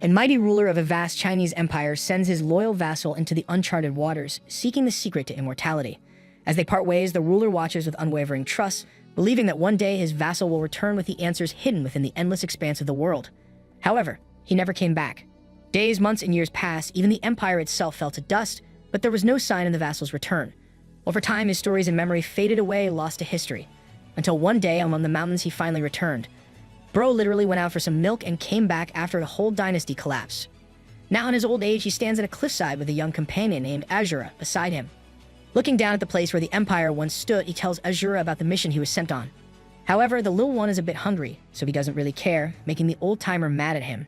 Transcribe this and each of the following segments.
and mighty ruler of a vast Chinese empire sends his loyal vassal into the uncharted waters, seeking the secret to immortality. As they part ways, the ruler watches with unwavering trust, believing that one day his vassal will return with the answers hidden within the endless expanse of the world. However, he never came back. Days, months, and years passed, even the empire itself fell to dust, but there was no sign of the vassal's return. Over time, his stories and memory faded away, lost to history. Until one day, among the mountains, he finally returned. Bro literally went out for some milk and came back after the whole dynasty collapsed. Now in his old age, he stands at a cliffside with a young companion named Azura beside him. Looking down at the place where the empire once stood, he tells Azura about the mission he was sent on. However, the little one is a bit hungry, so he doesn't really care, making the old-timer mad at him.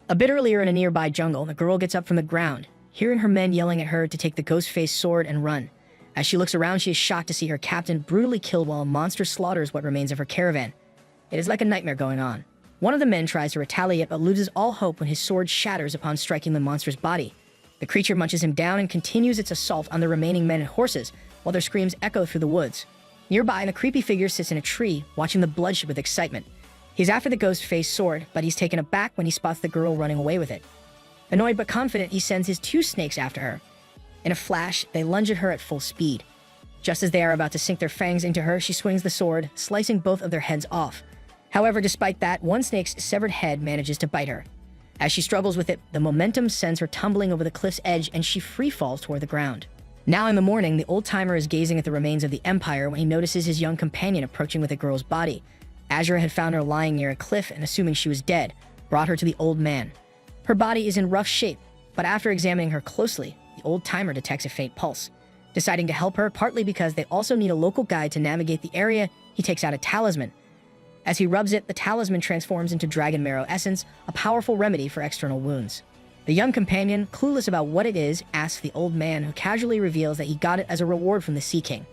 A bit earlier in a nearby jungle, the girl gets up from the ground, hearing her men yelling at her to take the ghost-faced sword and run. As she looks around, she is shocked to see her captain brutally killed while a monster slaughters what remains of her caravan. It is like a nightmare going on. One of the men tries to retaliate but loses all hope when his sword shatters upon striking the monster's body. The creature munches him down and continues its assault on the remaining men and horses, while their screams echo through the woods. Nearby, the creepy figure sits in a tree, watching the bloodshed with excitement. He's after the ghost-faced sword, but he's taken aback when he spots the girl running away with it. Annoyed but confident, he sends his 2 snakes after her. In a flash, they lunge at her at full speed. Just as they are about to sink their fangs into her, she swings the sword, slicing both of their heads off. However, despite that, one snake's severed head manages to bite her. As she struggles with it, the momentum sends her tumbling over the cliff's edge and she free falls toward the ground. Now in the morning, the old-timer is gazing at the remains of the empire when he notices his young companion approaching with a girl's body. Azura had found her lying near a cliff and, assuming she was dead, brought her to the old man. Her body is in rough shape, but after examining her closely, the old-timer detects a faint pulse. Deciding to help her, partly because they also need a local guide to navigate the area, he takes out a talisman. As he rubs it, the talisman transforms into dragon marrow essence, a powerful remedy for external wounds. The young companion, clueless about what it is, asks the old man, who casually reveals that he got it as a reward from the Sea King.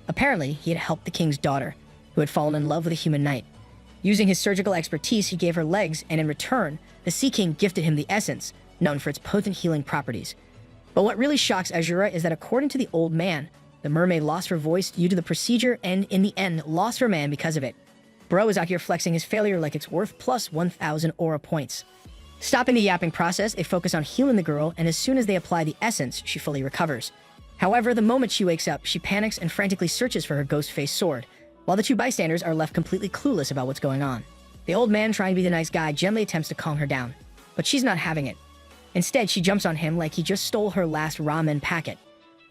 Apparently, he had helped the king's daughter, who had fallen in love with a human knight. Using his surgical expertise, he gave her legs, and in return, the Sea King gifted him the essence, known for its potent healing properties. But what really shocks Azura is that according to the old man, the mermaid lost her voice due to the procedure and, in the end, lost her man because of it. Bro is out here flexing his failure like it's worth plus 1,000 aura points. Stopping the yapping process, they focus on healing the girl, and as soon as they apply the essence, she fully recovers. However, the moment she wakes up, she panics and frantically searches for her ghost-faced sword, while the 2 bystanders are left completely clueless about what's going on. The old man, trying to be the nice guy, gently attempts to calm her down, but she's not having it. Instead, she jumps on him like he just stole her last ramen packet.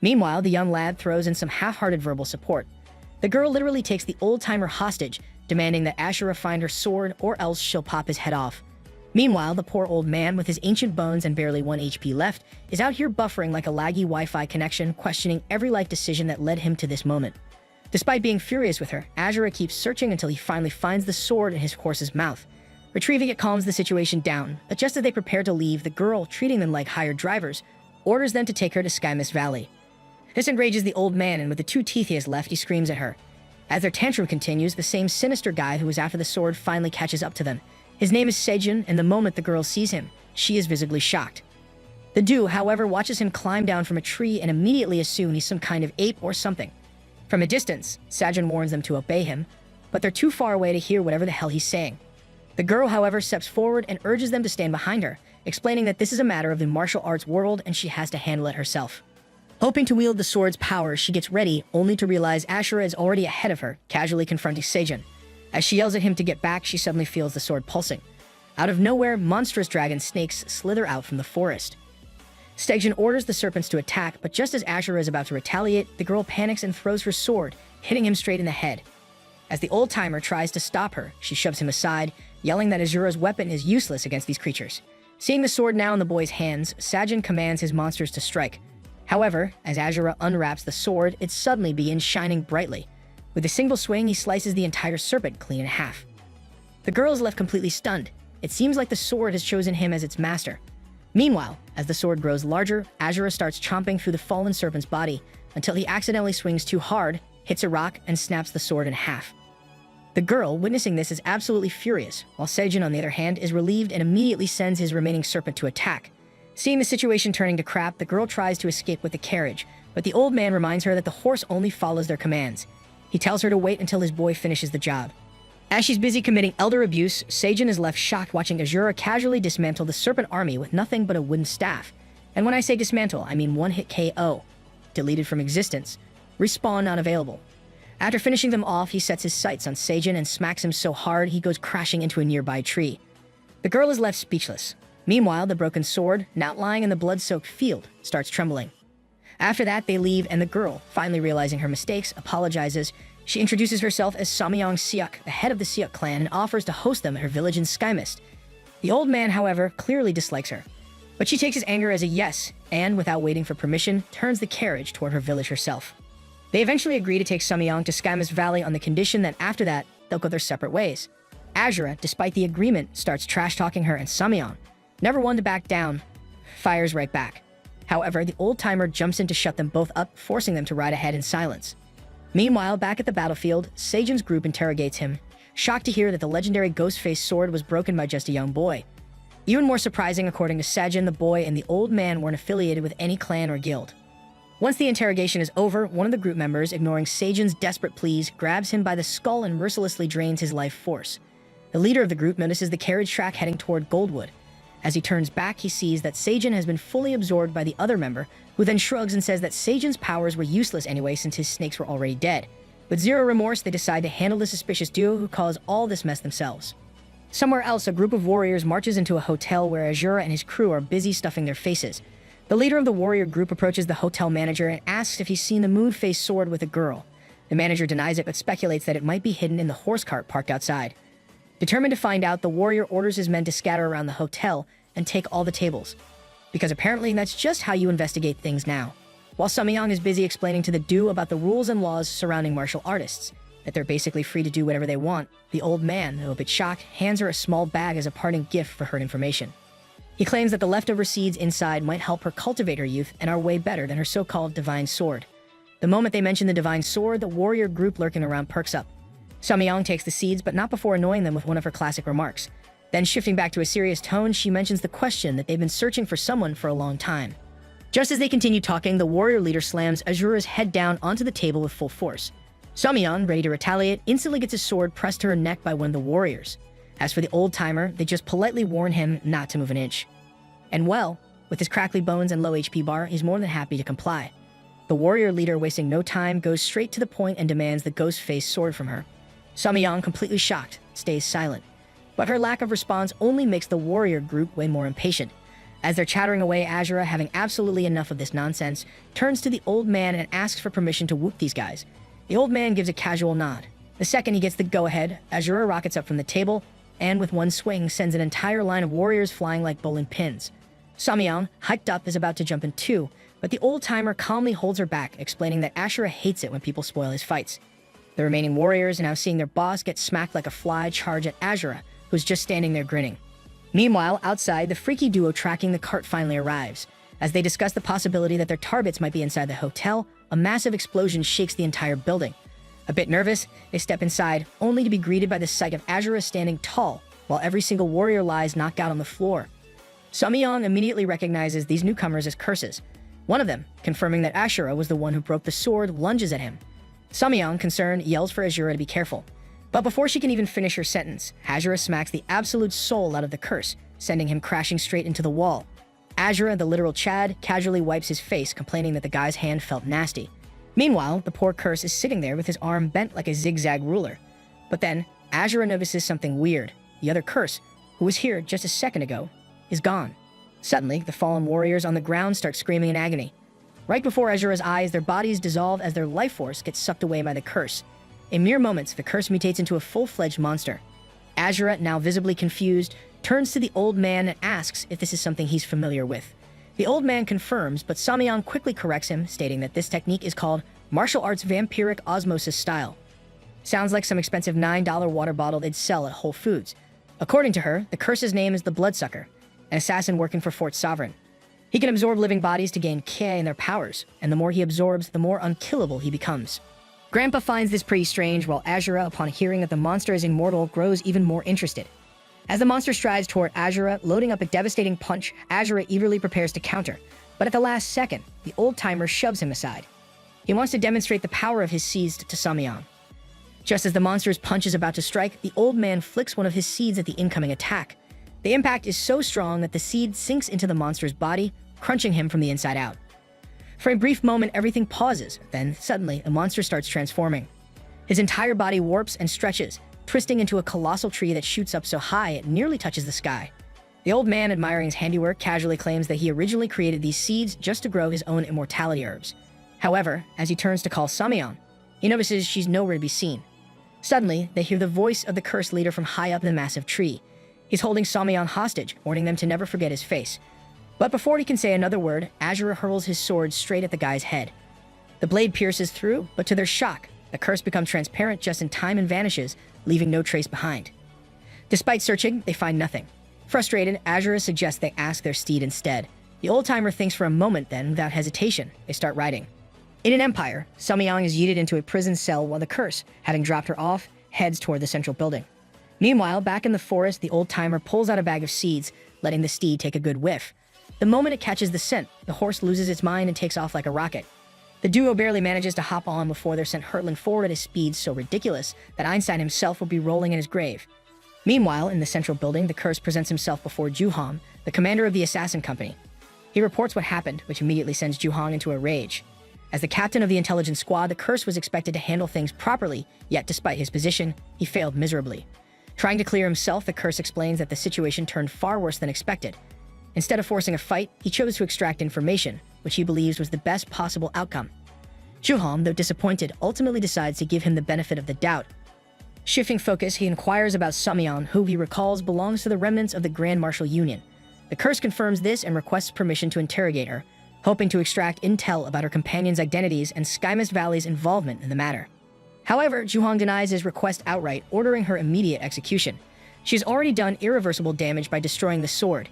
Meanwhile, the young lad throws in some half-hearted verbal support. The girl literally takes the old-timer hostage, demanding that Azura find her sword or else she'll pop his head off. Meanwhile, the poor old man, with his ancient bones and barely 1 HP left, is out here buffering like a laggy Wi-Fi connection, questioning every life decision that led him to this moment. Despite being furious with her, Azura keeps searching until he finally finds the sword in his horse's mouth. Retrieving it calms the situation down, but just as they prepare to leave, the girl, treating them like hired drivers, orders them to take her to Skymist Valley. This enrages the old man, and with the 2 teeth he has left, he screams at her. As their tantrum continues, the same sinister guy who was after the sword finally catches up to them. His name is Sejun, and the moment the girl sees him, she is visibly shocked. The dude, however, watches him climb down from a tree and immediately assume he's some kind of ape or something. From a distance, Sejun warns them to obey him, but they're too far away to hear whatever the hell he's saying. The girl, however, steps forward and urges them to stand behind her, explaining that this is a matter of the martial arts world and she has to handle it herself. Hoping to wield the sword's power, she gets ready, only to realize Ashura is already ahead of her, casually confronting Sejun. As she yells at him to get back, she suddenly feels the sword pulsing. Out of nowhere, monstrous dragon snakes slither out from the forest. Sejun orders the serpents to attack, but just as Ashura is about to retaliate, the girl panics and throws her sword, hitting him straight in the head. As the old-timer tries to stop her, she shoves him aside, yelling that Azura's weapon is useless against these creatures. Seeing the sword now in the boy's hands, Sejun commands his monsters to strike. However, as Azura unwraps the sword, it suddenly begins shining brightly. With a single swing, he slices the entire serpent clean in half. The girl is left completely stunned. It seems like the sword has chosen him as its master. Meanwhile, as the sword grows larger, Azura starts chomping through the fallen serpent's body until he accidentally swings too hard, hits a rock, and snaps the sword in half. The girl, witnessing this, is absolutely furious, while Sejun, on the other hand, is relieved and immediately sends his remaining serpent to attack. Seeing the situation turning to crap, the girl tries to escape with the carriage, but the old man reminds her that the horse only follows their commands. He tells her to wait until his boy finishes the job. As she's busy committing elder abuse, Seijin is left shocked watching Azura casually dismantle the serpent army with nothing but a wooden staff. And when I say dismantle, I mean one-hit KO. Deleted from existence. Respawn not available. After finishing them off, he sets his sights on Seijin and smacks him so hard he goes crashing into a nearby tree. The girl is left speechless. Meanwhile, the broken sword, now lying in the blood-soaked field, starts trembling. After that, they leave, and the girl, finally realizing her mistakes, apologizes. She introduces herself as Samyang Siak, the head of the Siak clan, and offers to host them at her village in Skymist. The old man, however, clearly dislikes her. But she takes his anger as a yes, and, without waiting for permission, turns the carriage toward her village herself. They eventually agree to take Samyang to Skymist Valley on the condition that after that, they'll go their separate ways. Azura, despite the agreement, starts trash-talking her, and Samyang, never one to back down, fires right back. However, the old-timer jumps in to shut them both up, forcing them to ride ahead in silence. Meanwhile, back at the battlefield, Seijin's group interrogates him, shocked to hear that the legendary ghost-faced sword was broken by just a young boy. Even more surprising, according to Seijin, the boy and the old man weren't affiliated with any clan or guild. Once the interrogation is over, one of the group members, ignoring Seijin's desperate pleas, grabs him by the skull and mercilessly drains his life force. The leader of the group notices the carriage track heading toward Goldwood. As he turns back, he sees that Seijin has been fully absorbed by the other member, who then shrugs and says that Seijin's powers were useless anyway since his snakes were already dead. With zero remorse, they decide to handle the suspicious duo who caused all this mess themselves. Somewhere else, a group of warriors marches into a hotel where Azura and his crew are busy stuffing their faces. The leader of the warrior group approaches the hotel manager and asks if he's seen the moon-faced sword with a girl. The manager denies it but speculates that it might be hidden in the horse cart parked outside. Determined to find out, the warrior orders his men to scatter around the hotel and take all the tables. Because apparently that's just how you investigate things now. While Samyang is busy explaining to the duo about the rules and laws surrounding martial artists, that they're basically free to do whatever they want, the old man, though a bit shocked, hands her a small bag as a parting gift for her information. He claims that the leftover seeds inside might help her cultivate her youth and are way better than her so-called divine sword. The moment they mention the divine sword, the warrior group lurking around perks up. Samyang takes the seeds, but not before annoying them with one of her classic remarks. Then, shifting back to a serious tone, she mentions the question that they've been searching for someone for a long time. Just as they continue talking, the warrior leader slams Azura's head down onto the table with full force. Samyang, ready to retaliate, instantly gets his sword pressed to her neck by one of the warriors. As for the old-timer, they just politely warn him not to move an inch. And well, with his crackly bones and low HP bar, he's more than happy to comply. The warrior leader, wasting no time, goes straight to the point and demands the ghost-faced sword from her. Samyang, completely shocked, stays silent. But her lack of response only makes the warrior group way more impatient. As they're chattering away, Azura, having absolutely enough of this nonsense, turns to the old man and asks for permission to whoop these guys. The old man gives a casual nod. The second he gets the go-ahead, Azura rockets up from the table, and with one swing sends an entire line of warriors flying like bowling pins. Samyang, hyped up, is about to jump in too, but the old-timer calmly holds her back, explaining that Ashura hates it when people spoil his fights. The remaining warriors, now seeing their boss get smacked like a fly, charge at Azura, who's just standing there grinning. Meanwhile, outside, the freaky duo tracking the cart finally arrives. As they discuss the possibility that their targets might be inside the hotel, a massive explosion shakes the entire building. A bit nervous, they step inside, only to be greeted by the sight of Azura standing tall, while every single warrior lies knocked out on the floor. Samyang immediately recognizes these newcomers as curses. One of them, confirming that Ashura was the one who broke the sword, lunges at him. Samyang, concerned, yells for Azura to be careful. But before she can even finish her sentence, Azura smacks the absolute soul out of the curse, sending him crashing straight into the wall. Azura, the literal Chad, casually wipes his face, complaining that the guy's hand felt nasty. Meanwhile, the poor curse is sitting there with his arm bent like a zigzag ruler. But then, Azura notices something weird. The other curse, who was here just a second ago, is gone. Suddenly, the fallen warriors on the ground start screaming in agony. Right before Azura's eyes, their bodies dissolve as their life force gets sucked away by the curse. In mere moments, the curse mutates into a full-fledged monster. Azura, now visibly confused, turns to the old man and asks if this is something he's familiar with. The old man confirms, but Samyang quickly corrects him, stating that this technique is called martial arts vampiric osmosis style. Sounds like some expensive $9 water bottle they'd sell at Whole Foods. According to her, the curse's name is the Bloodsucker, an assassin working for Fort Sovereign. He can absorb living bodies to gain ki and their powers, and the more he absorbs, the more unkillable he becomes. Grandpa finds this pretty strange, while Azura, upon hearing that the monster is immortal, grows even more interested. As the monster strides toward Azura, loading up a devastating punch, Azura eagerly prepares to counter. But at the last second, the old-timer shoves him aside. He wants to demonstrate the power of his seized to Samyang. Just as the monster's punch is about to strike, the old man flicks one of his seeds at the incoming attack. The impact is so strong that the seed sinks into the monster's body, crunching him from the inside out. For a brief moment, everything pauses. Then, suddenly, the monster starts transforming. His entire body warps and stretches, twisting into a colossal tree that shoots up so high it nearly touches the sky. The old man, admiring his handiwork, casually claims that he originally created these seeds just to grow his own immortality herbs. However, as he turns to call Samyeon, he notices she's nowhere to be seen. Suddenly, they hear the voice of the cursed leader from high up in the massive tree. He's holding Samyeon hostage, warning them to never forget his face. But before he can say another word, Azura hurls his sword straight at the guy's head. The blade pierces through, but to their shock, the curse becomes transparent just in time and vanishes, leaving no trace behind. Despite searching, they find nothing. Frustrated, Azura suggests they ask their steed instead. The old-timer thinks for a moment, then, without hesitation, they start riding. In an empire, Samyeon is yeeted into a prison cell while the curse, having dropped her off, heads toward the central building. Meanwhile, back in the forest, the old-timer pulls out a bag of seeds, letting the steed take a good whiff. The moment it catches the scent, the horse loses its mind and takes off like a rocket. The duo barely manages to hop on before they're sent hurtling forward at a speed so ridiculous that Einstein himself will be rolling in his grave. Meanwhile, in the central building, the curse presents himself before Juhong, the commander of the assassin company. He reports what happened, which immediately sends Juhong into a rage. As the captain of the intelligence squad, the curse was expected to handle things properly, yet despite his position, he failed miserably. Trying to clear himself, the curse explains that the situation turned far worse than expected. Instead of forcing a fight, he chose to extract information, which he believes was the best possible outcome. Juhong, though disappointed, ultimately decides to give him the benefit of the doubt. Shifting focus, he inquires about Samyeon, who he recalls belongs to the remnants of the Grand Martial Union. The curse confirms this and requests permission to interrogate her, hoping to extract intel about her companions' identities and Skymist Valley's involvement in the matter. However, Juhong denies his request outright, ordering her immediate execution. She's already done irreversible damage by destroying the sword.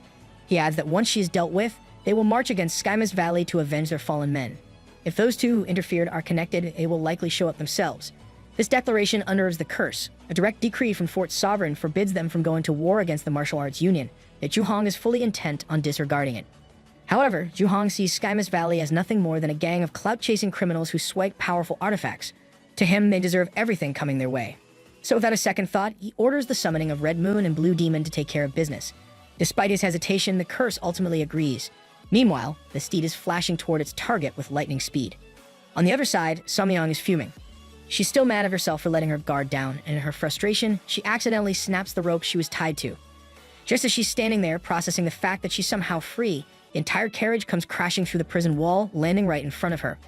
He adds that once she is dealt with, they will march against Skymist Valley to avenge their fallen men. If those two who interfered are connected, they will likely show up themselves. This declaration unnerves the curse. A direct decree from Fort Sovereign forbids them from going to war against the Martial Arts Union, yet Juhong is fully intent on disregarding it. However, Juhong sees Skymist Valley as nothing more than a gang of clout-chasing criminals who swipe powerful artifacts. To him, they deserve everything coming their way. So without a second thought, he orders the summoning of Red Moon and Blue Demon to take care of business. Despite his hesitation, the curse ultimately agrees. Meanwhile, the steed is flashing toward its target with lightning speed. On the other side, Samyeon is fuming. She's still mad at herself for letting her guard down, and in her frustration, she accidentally snaps the rope she was tied to. Just as she's standing there, processing the fact that she's somehow free, the entire carriage comes crashing through the prison wall, landing right in front of her.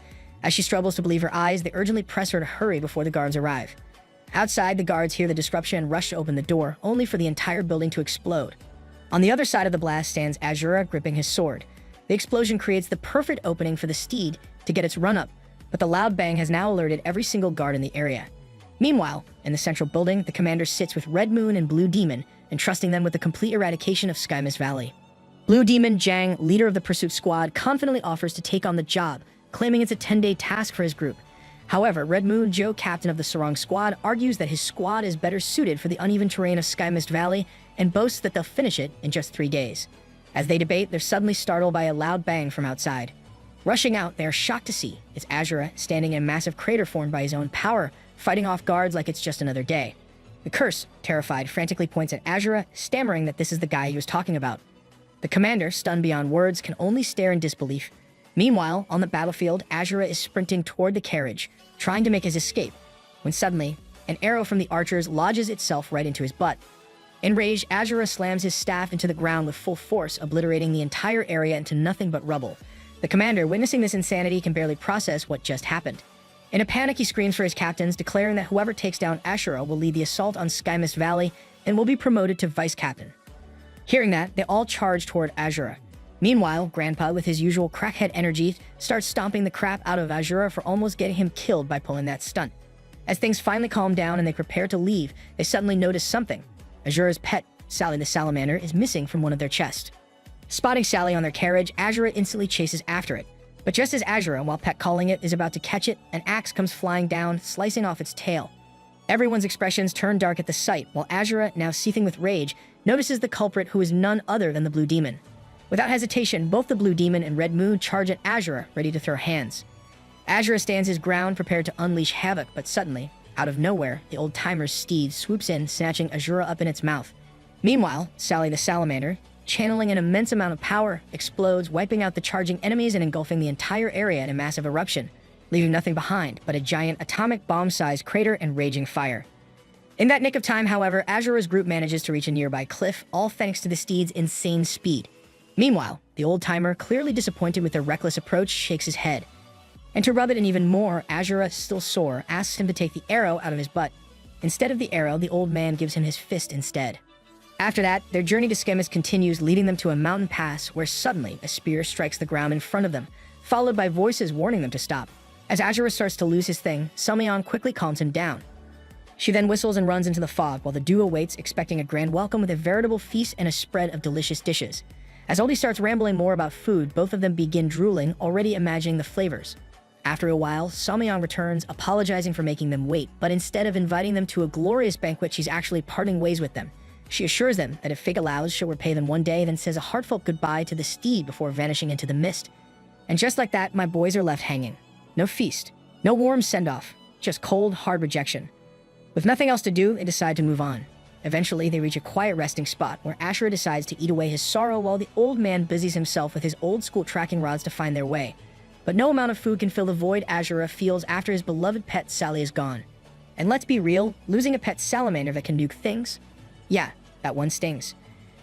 As she struggles to believe her eyes, they urgently press her to hurry before the guards arrive. Outside, the guards hear the disruption and rush to open the door, only for the entire building to explode. On the other side of the blast stands Azura, gripping his sword. The explosion creates the perfect opening for the steed to get its run-up, but the loud bang has now alerted every single guard in the area. Meanwhile, in the central building, the commander sits with Red Moon and Blue Demon, entrusting them with the complete eradication of Skymist Valley. Blue Demon Jang, leader of the pursuit squad, confidently offers to take on the job, claiming it's a 10-day task for his group. However, Red Moon Joe, captain of the Sarong squad, argues that his squad is better suited for the uneven terrain of Skymist Valley and boasts that they'll finish it in just 3 days. As they debate, they're suddenly startled by a loud bang from outside. Rushing out, they are shocked to see it's Azura standing in a massive crater formed by his own power, fighting off guards like it's just another day. The curse, terrified, frantically points at Azura, stammering that this is the guy he was talking about. The commander, stunned beyond words, can only stare in disbelief. Meanwhile, on the battlefield, Azura is sprinting toward the carriage, trying to make his escape, when suddenly, an arrow from the archers lodges itself right into his butt. Enraged, Azura slams his staff into the ground with full force, obliterating the entire area into nothing but rubble. The commander, witnessing this insanity, can barely process what just happened. In a panic, he screams for his captains, declaring that whoever takes down Ashura will lead the assault on Skymist Valley and will be promoted to vice captain. Hearing that, they all charge toward Azura. Meanwhile, Grandpa, with his usual crackhead energy, starts stomping the crap out of Azura for almost getting him killed by pulling that stunt. As things finally calm down and they prepare to leave, they suddenly notice something. Azura's pet, Sally the Salamander, is missing from one of their chests. Spotting Sally on their carriage, Azura instantly chases after it. But just as Azura, while pet calling it, is about to catch it, an axe comes flying down, slicing off its tail. Everyone's expressions turn dark at the sight, while Azura, now seething with rage, notices the culprit, who is none other than the Blue Demon. Without hesitation, both the Blue Demon and Red Moon charge at Azura, ready to throw hands. Azura stands his ground, prepared to unleash havoc, but suddenly, Out of nowhere, the old-timer's steed swoops in, snatching Azura up in its mouth. Meanwhile, Sally the salamander, channeling an immense amount of power, explodes, wiping out the charging enemies and engulfing the entire area in a massive eruption, leaving nothing behind but a giant atomic bomb-sized crater and raging fire. In that nick of time, however, Azura's group manages to reach a nearby cliff, all thanks to the steed's insane speed. Meanwhile, the old-timer, clearly disappointed with their reckless approach, shakes his head. And to rub it in even more, Azura, still sore, asks him to take the arrow out of his butt. Instead of the arrow, the old man gives him his fist instead. After that, their journey to Schemes continues, leading them to a mountain pass where suddenly a spear strikes the ground in front of them, followed by voices warning them to stop. As Azura starts to lose his thing, Selmion quickly calms him down. She then whistles and runs into the fog while the duo waits, expecting a grand welcome with a veritable feast and a spread of delicious dishes. As Oldie starts rambling more about food, both of them begin drooling, already imagining the flavors. After a while, Selmion returns, apologizing for making them wait, but instead of inviting them to a glorious banquet, she's actually parting ways with them. She assures them that if fate allows, she'll repay them one day, then says a heartfelt goodbye to the steed before vanishing into the mist. And just like that, my boys are left hanging. No feast, no warm send-off, just cold, hard rejection. With nothing else to do, they decide to move on. Eventually, they reach a quiet resting spot where Ashura decides to eat away his sorrow while the old man busies himself with his old-school tracking rods to find their way. But no amount of food can fill the void Ashura feels after his beloved pet Sally is gone. And let's be real, losing a pet salamander that can nuke things? Yeah, that one stings.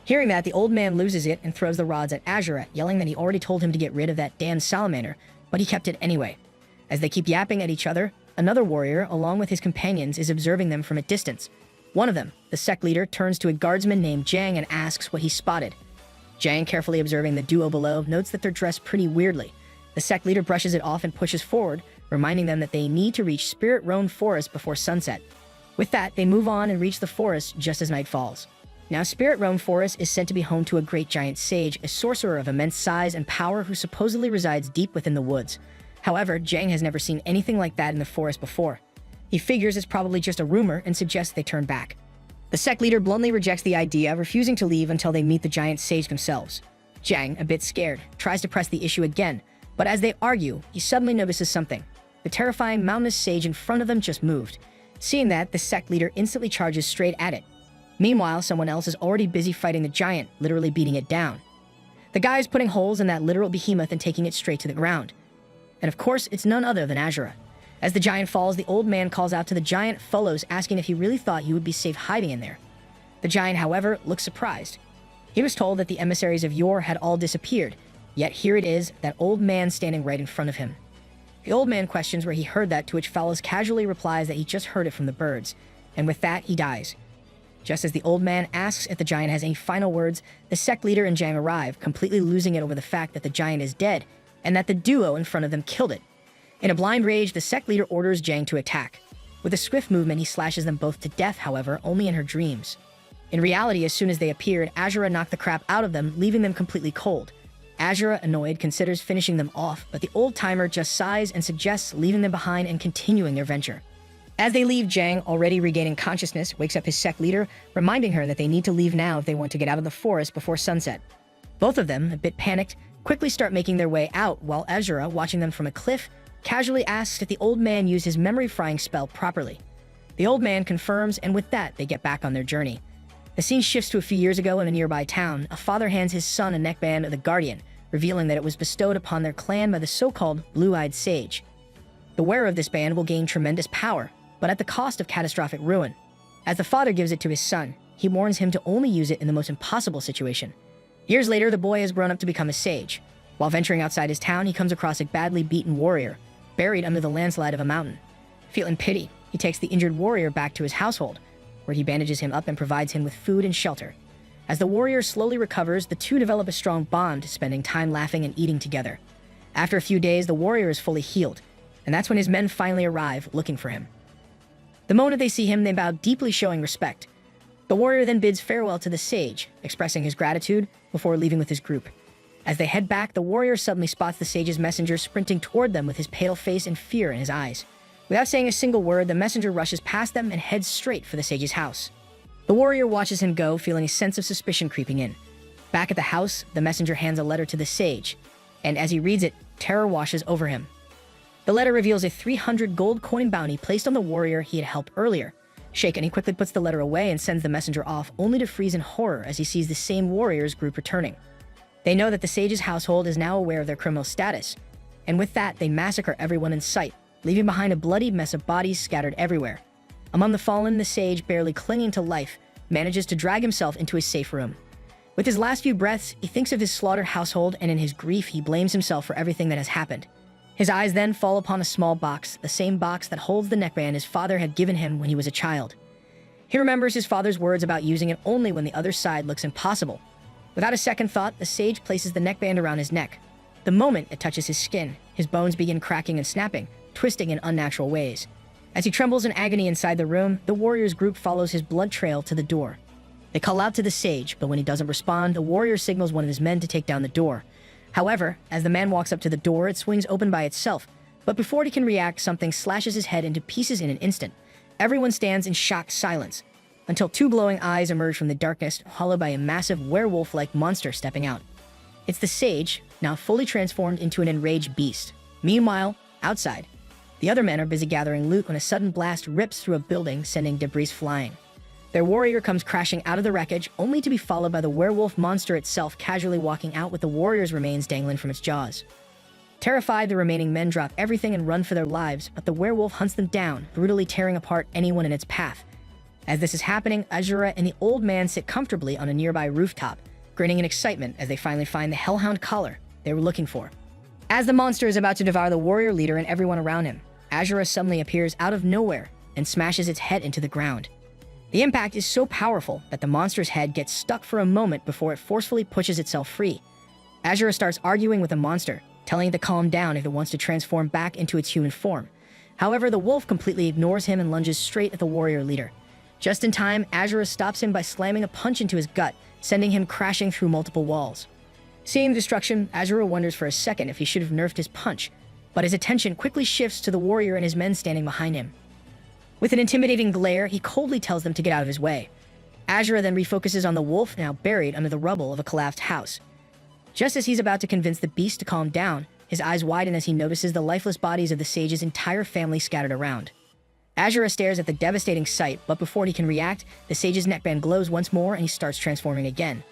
Hearing that, the old man loses it and throws the rods at Ashura, yelling that he already told him to get rid of that damn salamander, but he kept it anyway. As they keep yapping at each other, another warrior, along with his companions, is observing them from a distance. One of them, the sect leader, turns to a guardsman named Jang and asks what he spotted. Jang, carefully observing the duo below, notes that they're dressed pretty weirdly. The sect leader brushes it off and pushes forward, reminding them that they need to reach Spirit Roan Forest before sunset. With that, they move on and reach the forest just as night falls. Now, Spirit Roan Forest is said to be home to a great giant sage, a sorcerer of immense size and power who supposedly resides deep within the woods. However, Jang has never seen anything like that in the forest before. He figures it's probably just a rumor and suggests they turn back. The sect leader bluntly rejects the idea, refusing to leave until they meet the giant sage themselves. Jang, a bit scared, tries to press the issue again, but as they argue, he suddenly notices something. The terrifying mountainous sage in front of them just moved. Seeing that, the sect leader instantly charges straight at it. Meanwhile, someone else is already busy fighting the giant, literally beating it down. The guy is putting holes in that literal behemoth and taking it straight to the ground. And of course, it's none other than Azura. As the giant falls, the old man calls out to the giant fellows, asking if he really thought he would be safe hiding in there. The giant, however, looks surprised. He was told that the emissaries of yore had all disappeared, yet here it is, that old man standing right in front of him. The old man questions where he heard that, to which Fellows casually replies that he just heard it from the birds, and with that, he dies. Just as the old man asks if the giant has any final words, the sect leader and Jang arrive, completely losing it over the fact that the giant is dead, and that the duo in front of them killed it. In a blind rage, the sect leader orders Jang to attack. With a swift movement, he slashes them both to death, however, only in her dreams. In reality, as soon as they appeared, Azura knocked the crap out of them, leaving them completely cold. Azura, annoyed, considers finishing them off, but the old-timer just sighs and suggests leaving them behind and continuing their venture. As they leave, Jang, already regaining consciousness, wakes up his sect leader, reminding her that they need to leave now if they want to get out of the forest before sunset. Both of them, a bit panicked, quickly start making their way out, while Azura, watching them from a cliff, casually asks if the old man used his memory-frying spell properly. The old man confirms, and with that, they get back on their journey. The scene shifts to a few years ago in a nearby town. A father hands his son a neckband of the Guardian, revealing that it was bestowed upon their clan by the so-called Blue-Eyed Sage. The wearer of this band will gain tremendous power, but at the cost of catastrophic ruin. As the father gives it to his son, he warns him to only use it in the most impossible situation. Years later, the boy has grown up to become a sage. While venturing outside his town, he comes across a badly beaten warrior, buried under the landslide of a mountain. Feeling pity, he takes the injured warrior back to his household, where he bandages him up and provides him with food and shelter. As the warrior slowly recovers, the two develop a strong bond, spending time laughing and eating together. After a few days, the warrior is fully healed, and that's when his men finally arrive, looking for him. The moment they see him, they bow deeply, showing respect. The warrior then bids farewell to the sage, expressing his gratitude before leaving with his group. As they head back, the warrior suddenly spots the sage's messenger sprinting toward them with his pale face and fear in his eyes. Without saying a single word, the messenger rushes past them and heads straight for the sage's house. The warrior watches him go, feeling a sense of suspicion creeping in. Back at the house, the messenger hands a letter to the sage, and as he reads it, terror washes over him. The letter reveals a 300 gold coin bounty placed on the warrior he had helped earlier. Shaken, he quickly puts the letter away and sends the messenger off, only to freeze in horror as he sees the same warriors group returning. They know that the sage's household is now aware of their criminal status, and with that, they massacre everyone in sight, leaving behind a bloody mess of bodies scattered everywhere. Among the fallen, the sage, barely clinging to life, manages to drag himself into a safe room. With his last few breaths, he thinks of his slaughtered household, and in his grief, he blames himself for everything that has happened. His eyes then fall upon a small box, the same box that holds the neckband his father had given him when he was a child. He remembers his father's words about using it only when the other side looks impossible. Without a second thought, the sage places the neckband around his neck. The moment it touches his skin, his bones begin cracking and snapping, twisting in unnatural ways. As he trembles in agony inside the room, the warriors group follows his blood trail to the door. They call out to the sage, but when he doesn't respond, the warrior signals one of his men to take down the door. However, as the man walks up to the door, it swings open by itself, but before he can react, something slashes his head into pieces in an instant. Everyone stands in shocked silence, until two glowing eyes emerge from the darkness, followed by a massive werewolf-like monster stepping out. It's the sage, now fully transformed into an enraged beast. Meanwhile, outside, the other men are busy gathering loot when a sudden blast rips through a building, sending debris flying. Their warrior comes crashing out of the wreckage, only to be followed by the werewolf monster itself casually walking out with the warrior's remains dangling from its jaws. Terrified, the remaining men drop everything and run for their lives, but the werewolf hunts them down, brutally tearing apart anyone in its path. As this is happening, Azura and the old man sit comfortably on a nearby rooftop, grinning in excitement as they finally find the hellhound collar they were looking for. As the monster is about to devour the warrior leader and everyone around him, Azura suddenly appears out of nowhere and smashes its head into the ground. The impact is so powerful that the monster's head gets stuck for a moment before it forcefully pushes itself free. Azura starts arguing with the monster, telling it to calm down if it wants to transform back into its human form. However, the wolf completely ignores him and lunges straight at the warrior leader. Just in time, Azura stops him by slamming a punch into his gut, sending him crashing through multiple walls. Seeing the destruction, Azura wonders for a second if he should have nerfed his punch, but his attention quickly shifts to the warrior and his men standing behind him. With an intimidating glare, he coldly tells them to get out of his way. Azura then refocuses on the wolf now buried under the rubble of a collapsed house. Just as he's about to convince the beast to calm down, his eyes widen as he notices the lifeless bodies of the sage's entire family scattered around. Azura stares at the devastating sight, but before he can react, the sage's neckband glows once more and he starts transforming again.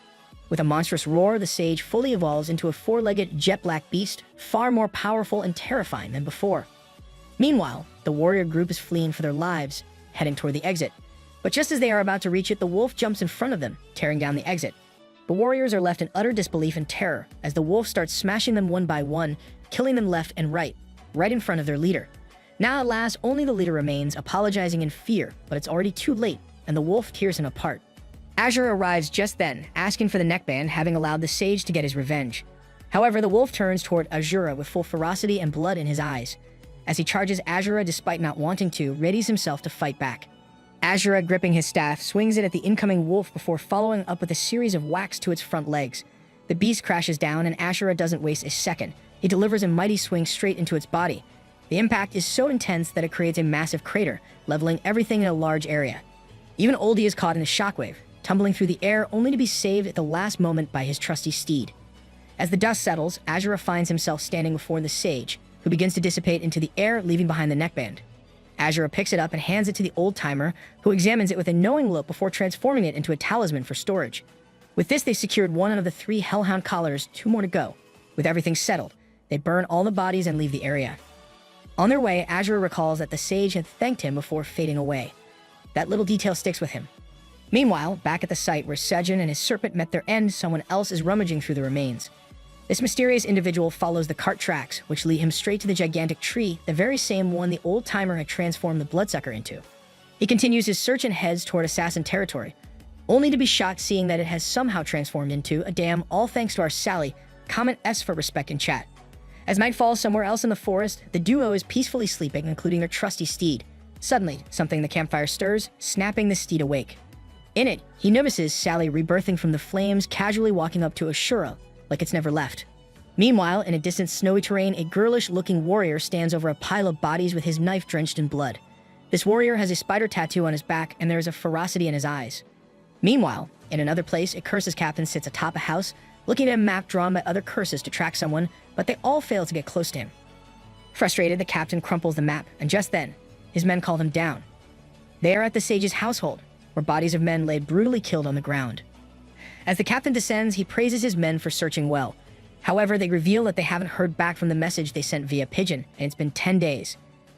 With a monstrous roar, the sage fully evolves into a four-legged jet-black beast, far more powerful and terrifying than before. Meanwhile, the warrior group is fleeing for their lives, heading toward the exit. But just as they are about to reach it, the wolf jumps in front of them, tearing down the exit. The warriors are left in utter disbelief and terror as the wolf starts smashing them one by one, killing them left and right in front of their leader. Now at last, only the leader remains, apologizing in fear, but it's already too late, and the wolf tears him apart. Azura arrives just then, asking for the neckband, having allowed the sage to get his revenge. However, the wolf turns toward Azura with full ferocity and blood in his eyes. As he charges Azura despite not wanting to, readies himself to fight back. Azura, gripping his staff, swings it at the incoming wolf before following up with a series of whacks to its front legs. The beast crashes down, and Azura doesn't waste a second. He delivers a mighty swing straight into its body. The impact is so intense that it creates a massive crater, leveling everything in a large area. Even Oldie is caught in the shockwave, tumbling through the air only to be saved at the last moment by his trusty steed. As the dust settles, Azura finds himself standing before the sage, who begins to dissipate into the air, leaving behind the neckband. Azura picks it up and hands it to the old-timer, who examines it with a knowing look before transforming it into a talisman for storage. With this, they secured one out of the 3 hellhound collars, 2 more to go. With everything settled, they burn all the bodies and leave the area. On their way, Azura recalls that the sage had thanked him before fading away. That little detail sticks with him. Meanwhile, back at the site where Sejin and his serpent met their end, someone else is rummaging through the remains. This mysterious individual follows the cart tracks, which lead him straight to the gigantic tree, the very same one the old-timer had transformed the bloodsucker into. He continues his search and heads toward assassin territory, only to be shocked seeing that it has somehow transformed into a damn, all thanks to our Sally, comment S for respect in chat. As night falls somewhere else in the forest, the duo is peacefully sleeping, including their trusty steed. Suddenly, something in the campfire stirs, snapping the steed awake. In it, he notices Sally rebirthing from the flames, casually walking up to Ashura, like it's never left. Meanwhile, in a distant snowy terrain, a girlish-looking warrior stands over a pile of bodies with his knife drenched in blood. This warrior has a spider tattoo on his back, and there is a ferocity in his eyes. Meanwhile, in another place, a curses captain sits atop a house, looking at a map drawn by other curses to track someone, but they all fail to get close to him. Frustrated, the captain crumples the map, and just then, his men call them down. They are at the sage's household, where bodies of men lay brutally killed on the ground. As the captain descends, he praises his men for searching well. However, they reveal that they haven't heard back from the message they sent via pigeon, and it's been 10 days.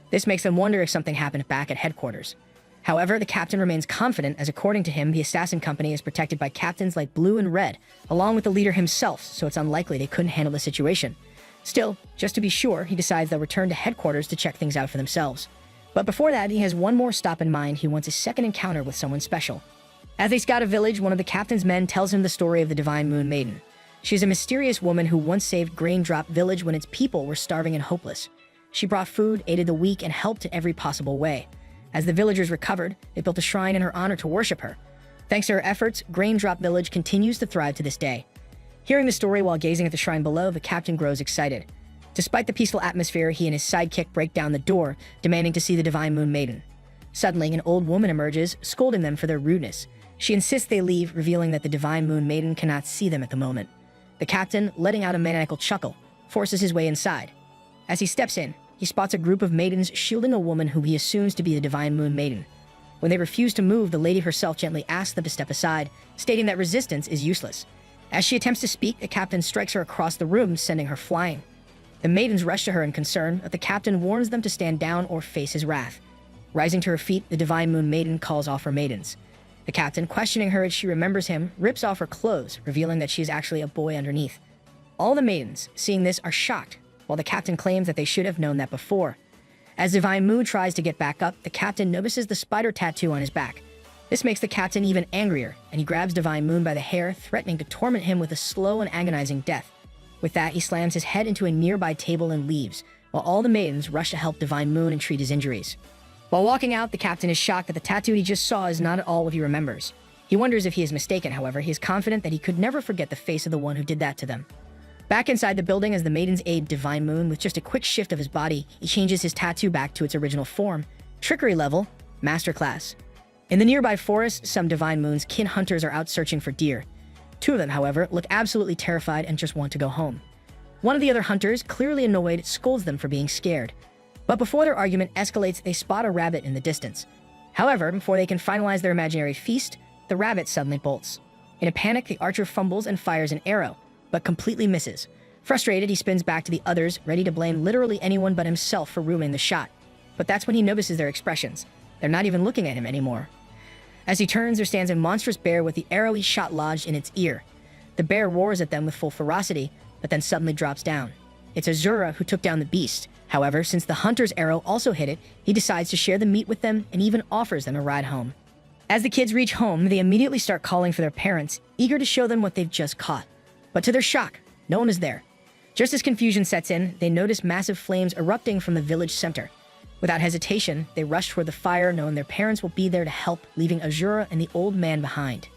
This makes them wonder if something happened back at headquarters. However, the captain remains confident, as according to him, the assassin company is protected by captains like Blue and Red, along with the leader himself, so it's unlikely they couldn't handle the situation. Still, just to be sure, he decides they'll return to headquarters to check things out for themselves. But before that, he has one more stop in mind. He wants a second encounter with someone special. As they scout a village, one of the captain's men tells him the story of the Divine Moon Maiden. She is a mysterious woman who once saved Grain Drop Village when its people were starving and hopeless. She brought food, aided the weak, and helped in every possible way. As the villagers recovered, they built a shrine in her honor to worship her. Thanks to her efforts, Grain Drop Village continues to thrive to this day. Hearing the story while gazing at the shrine below, the captain grows excited. Despite the peaceful atmosphere, he and his sidekick break down the door, demanding to see the Divine Moon Maiden. Suddenly, an old woman emerges, scolding them for their rudeness. She insists they leave, revealing that the Divine Moon Maiden cannot see them at the moment. The captain, letting out a maniacal chuckle, forces his way inside. As he steps in, he spots a group of maidens shielding a woman who he assumes to be the Divine Moon Maiden. When they refuse to move, the lady herself gently asks them to step aside, stating that resistance is useless. As she attempts to speak, the captain strikes her across the room, sending her flying. The maidens rush to her in concern, but the captain warns them to stand down or face his wrath. Rising to her feet, the Divine Moon Maiden calls off her maidens. The captain, questioning her as she remembers him, rips off her clothes, revealing that she is actually a boy underneath. All the maidens, seeing this, are shocked, while the captain claims that they should have known that before. As Divine Moon tries to get back up, the captain notices the spider tattoo on his back. This makes the captain even angrier, and he grabs Divine Moon by the hair, threatening to torment him with a slow and agonizing death. With that, he slams his head into a nearby table and leaves, while all the maidens rush to help Divine Moon and treat his injuries. While walking out, the captain is shocked that the tattoo he just saw is not at all what he remembers. He wonders if he is mistaken, however. He is confident that he could never forget the face of the one who did that to them. Back inside the building, as the maidens aid Divine Moon with just a quick shift of his body, he changes his tattoo back to its original form. Trickery level, Masterclass. In the nearby forest, some Divine Moon's kin hunters are out searching for deer. Two of them, however, look absolutely terrified and just want to go home. One of the other hunters, clearly annoyed, scolds them for being scared. But before their argument escalates, they spot a rabbit in the distance. However, before they can finalize their imaginary feast, the rabbit suddenly bolts. In a panic, the archer fumbles and fires an arrow, but completely misses. Frustrated, he spins back to the others, ready to blame literally anyone but himself for ruining the shot. But that's when he notices their expressions. They're not even looking at him anymore. As he turns, there stands a monstrous bear with the arrow he shot lodged in its ear. The bear roars at them with full ferocity, but then suddenly drops down. It's Azura who took down the beast. However, since the hunter's arrow also hit it, he decides to share the meat with them and even offers them a ride home. As the kids reach home, they immediately start calling for their parents, eager to show them what they've just caught. But to their shock, no one is there. Just as confusion sets in, they notice massive flames erupting from the village center. Without hesitation, they rush toward the fire, knowing their parents will be there to help, leaving Azura and the old man behind.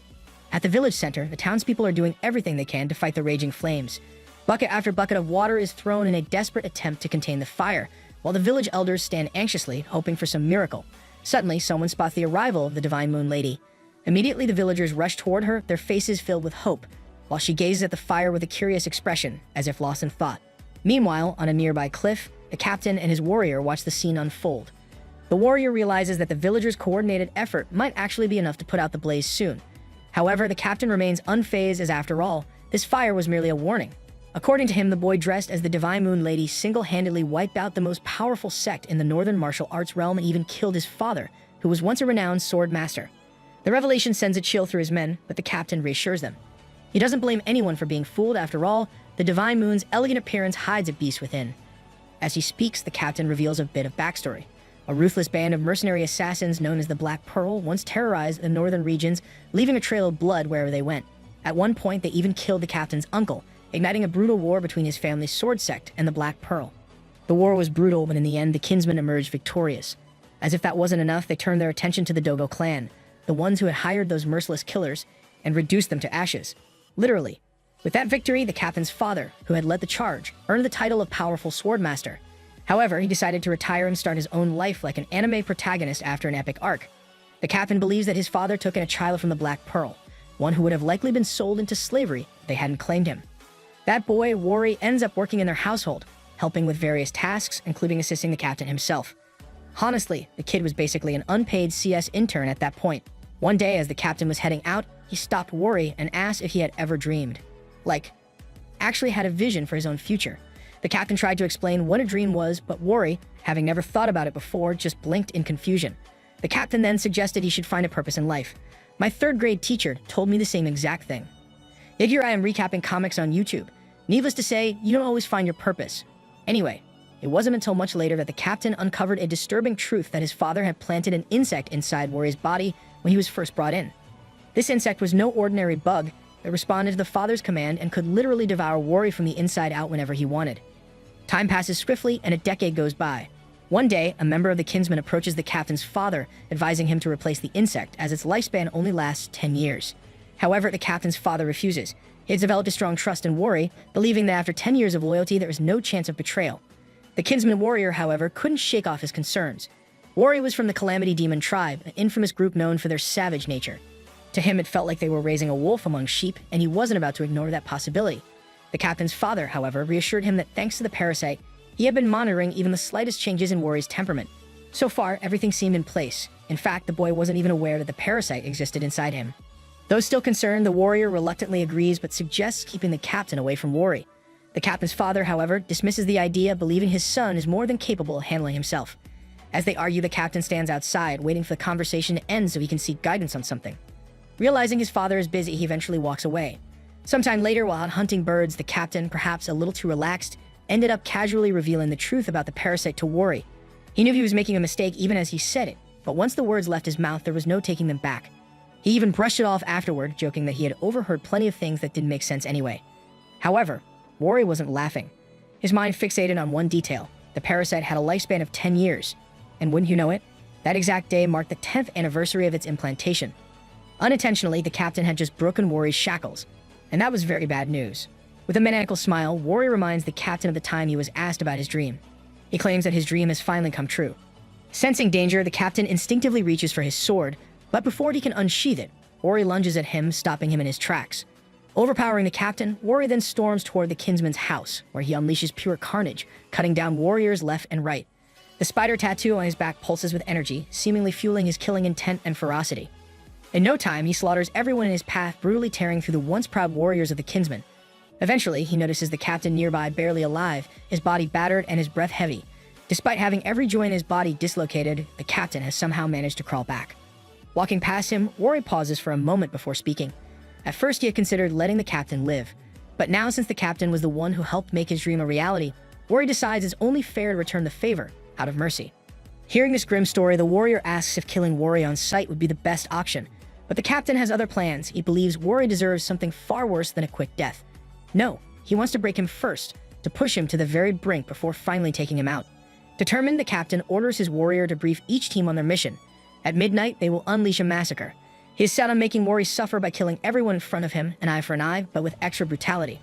At the village center, the townspeople are doing everything they can to fight the raging flames. Bucket after bucket of water is thrown in a desperate attempt to contain the fire, while the village elders stand anxiously, hoping for some miracle. Suddenly, someone spots the arrival of the Divine Moon Lady. Immediately, the villagers rush toward her, their faces filled with hope, while she gazes at the fire with a curious expression, as if lost in thought. Meanwhile, on a nearby cliff, the captain and his warrior watch the scene unfold. The warrior realizes that the villagers' coordinated effort might actually be enough to put out the blaze soon. However, the captain remains unfazed, as after all, this fire was merely a warning. According to him, the boy dressed as the Divine Moon Lady single-handedly wiped out the most powerful sect in the northern martial arts realm and even killed his father, who was once a renowned sword master. The revelation sends a chill through his men, but the captain reassures them. He doesn't blame anyone for being fooled. After all, the Divine Moon's elegant appearance hides a beast within. As he speaks, the captain reveals a bit of backstory. A ruthless band of mercenary assassins known as the Black Pearl once terrorized the northern regions, leaving a trail of blood wherever they went. At one point, they even killed the captain's uncle, igniting a brutal war between his family's sword sect and the Black Pearl. The war was brutal, but in the end, the kinsmen emerged victorious. As if that wasn't enough, they turned their attention to the Dogo clan, the ones who had hired those merciless killers, and reduced them to ashes. Literally. With that victory, the captain's father, who had led the charge, earned the title of Powerful Swordmaster. However, he decided to retire and start his own life like an anime protagonist after an epic arc. The captain believes that his father took in a child from the Black Pearl, one who would have likely been sold into slavery if they hadn't claimed him. That boy, Wari, ends up working in their household, helping with various tasks, including assisting the captain himself. Honestly, the kid was basically an unpaid CS intern at that point. One day, as the captain was heading out, he stopped Worry and asked if he had ever dreamed. Actually had a vision for his own future. The captain tried to explain what a dream was, but Worry, having never thought about it before, just blinked in confusion. The captain then suggested he should find a purpose in life. My third-grade teacher told me the same exact thing. Yet here I am recapping comics on YouTube. Needless to say, you don't always find your purpose. Anyway, it wasn't until much later that the captain uncovered a disturbing truth that his father had planted an insect inside Worry's body when he was first brought in. This insect was no ordinary bug that responded to the father's command and could literally devour Worry from the inside out whenever he wanted. Time passes swiftly and a decade goes by. One day, a member of the kinsmen approaches the captain's father, advising him to replace the insect as its lifespan only lasts 10 years. However, the captain's father refuses. He has developed a strong trust in Worry, believing that after 10 years of loyalty, there is no chance of betrayal. The kinsman warrior, however, couldn't shake off his concerns. Worry was from the Calamity Demon tribe, an infamous group known for their savage nature. To him, it felt like they were raising a wolf among sheep, and he wasn't about to ignore that possibility. The captain's father, however, reassured him that thanks to the parasite, he had been monitoring even the slightest changes in Worry's temperament. So far, everything seemed in place. In fact, the boy wasn't even aware that the parasite existed inside him. Though still concerned, the warrior reluctantly agrees but suggests keeping the captain away from Worry. The captain's father, however, dismisses the idea, believing his son is more than capable of handling himself. As they argue, the captain stands outside, waiting for the conversation to end so he can seek guidance on something. Realizing his father is busy, he eventually walks away. Sometime later, while out hunting birds, the captain, perhaps a little too relaxed, ended up casually revealing the truth about the parasite to Worry. He knew he was making a mistake even as he said it, but once the words left his mouth, there was no taking them back. He even brushed it off afterward, joking that he had overheard plenty of things that didn't make sense anyway. However, Worry wasn't laughing. His mind fixated on one detail. The parasite had a lifespan of 10 years. And wouldn't you know it, that exact day marked the 10th anniversary of its implantation. Unintentionally, the captain had just broken Worry's shackles. And that was very bad news. With a maniacal smile, Worry reminds the captain of the time he was asked about his dream. He claims that his dream has finally come true. Sensing danger, the captain instinctively reaches for his sword, but before he can unsheath it, Worry lunges at him, stopping him in his tracks. Overpowering the captain, Worry then storms toward the kinsman's house, where he unleashes pure carnage, cutting down warriors left and right. The spider tattoo on his back pulses with energy, seemingly fueling his killing intent and ferocity. In no time, he slaughters everyone in his path, brutally tearing through the once proud warriors of the kinsman. Eventually, he notices the captain nearby barely alive, his body battered and his breath heavy. Despite having every joint in his body dislocated, the captain has somehow managed to crawl back. Walking past him, Worry pauses for a moment before speaking. At first, he had considered letting the captain live. But now, since the captain was the one who helped make his dream a reality, Worry decides it's only fair to return the favor, out of mercy. Hearing this grim story, the warrior asks if killing Worry on sight would be the best option. But the captain has other plans. He believes Worry deserves something far worse than a quick death. No, he wants to break him first, to push him to the very brink before finally taking him out. Determined, the captain orders his warrior to brief each team on their mission. At midnight, they will unleash a massacre. He is set on making Worry suffer by killing everyone in front of him, an eye for an eye, but with extra brutality.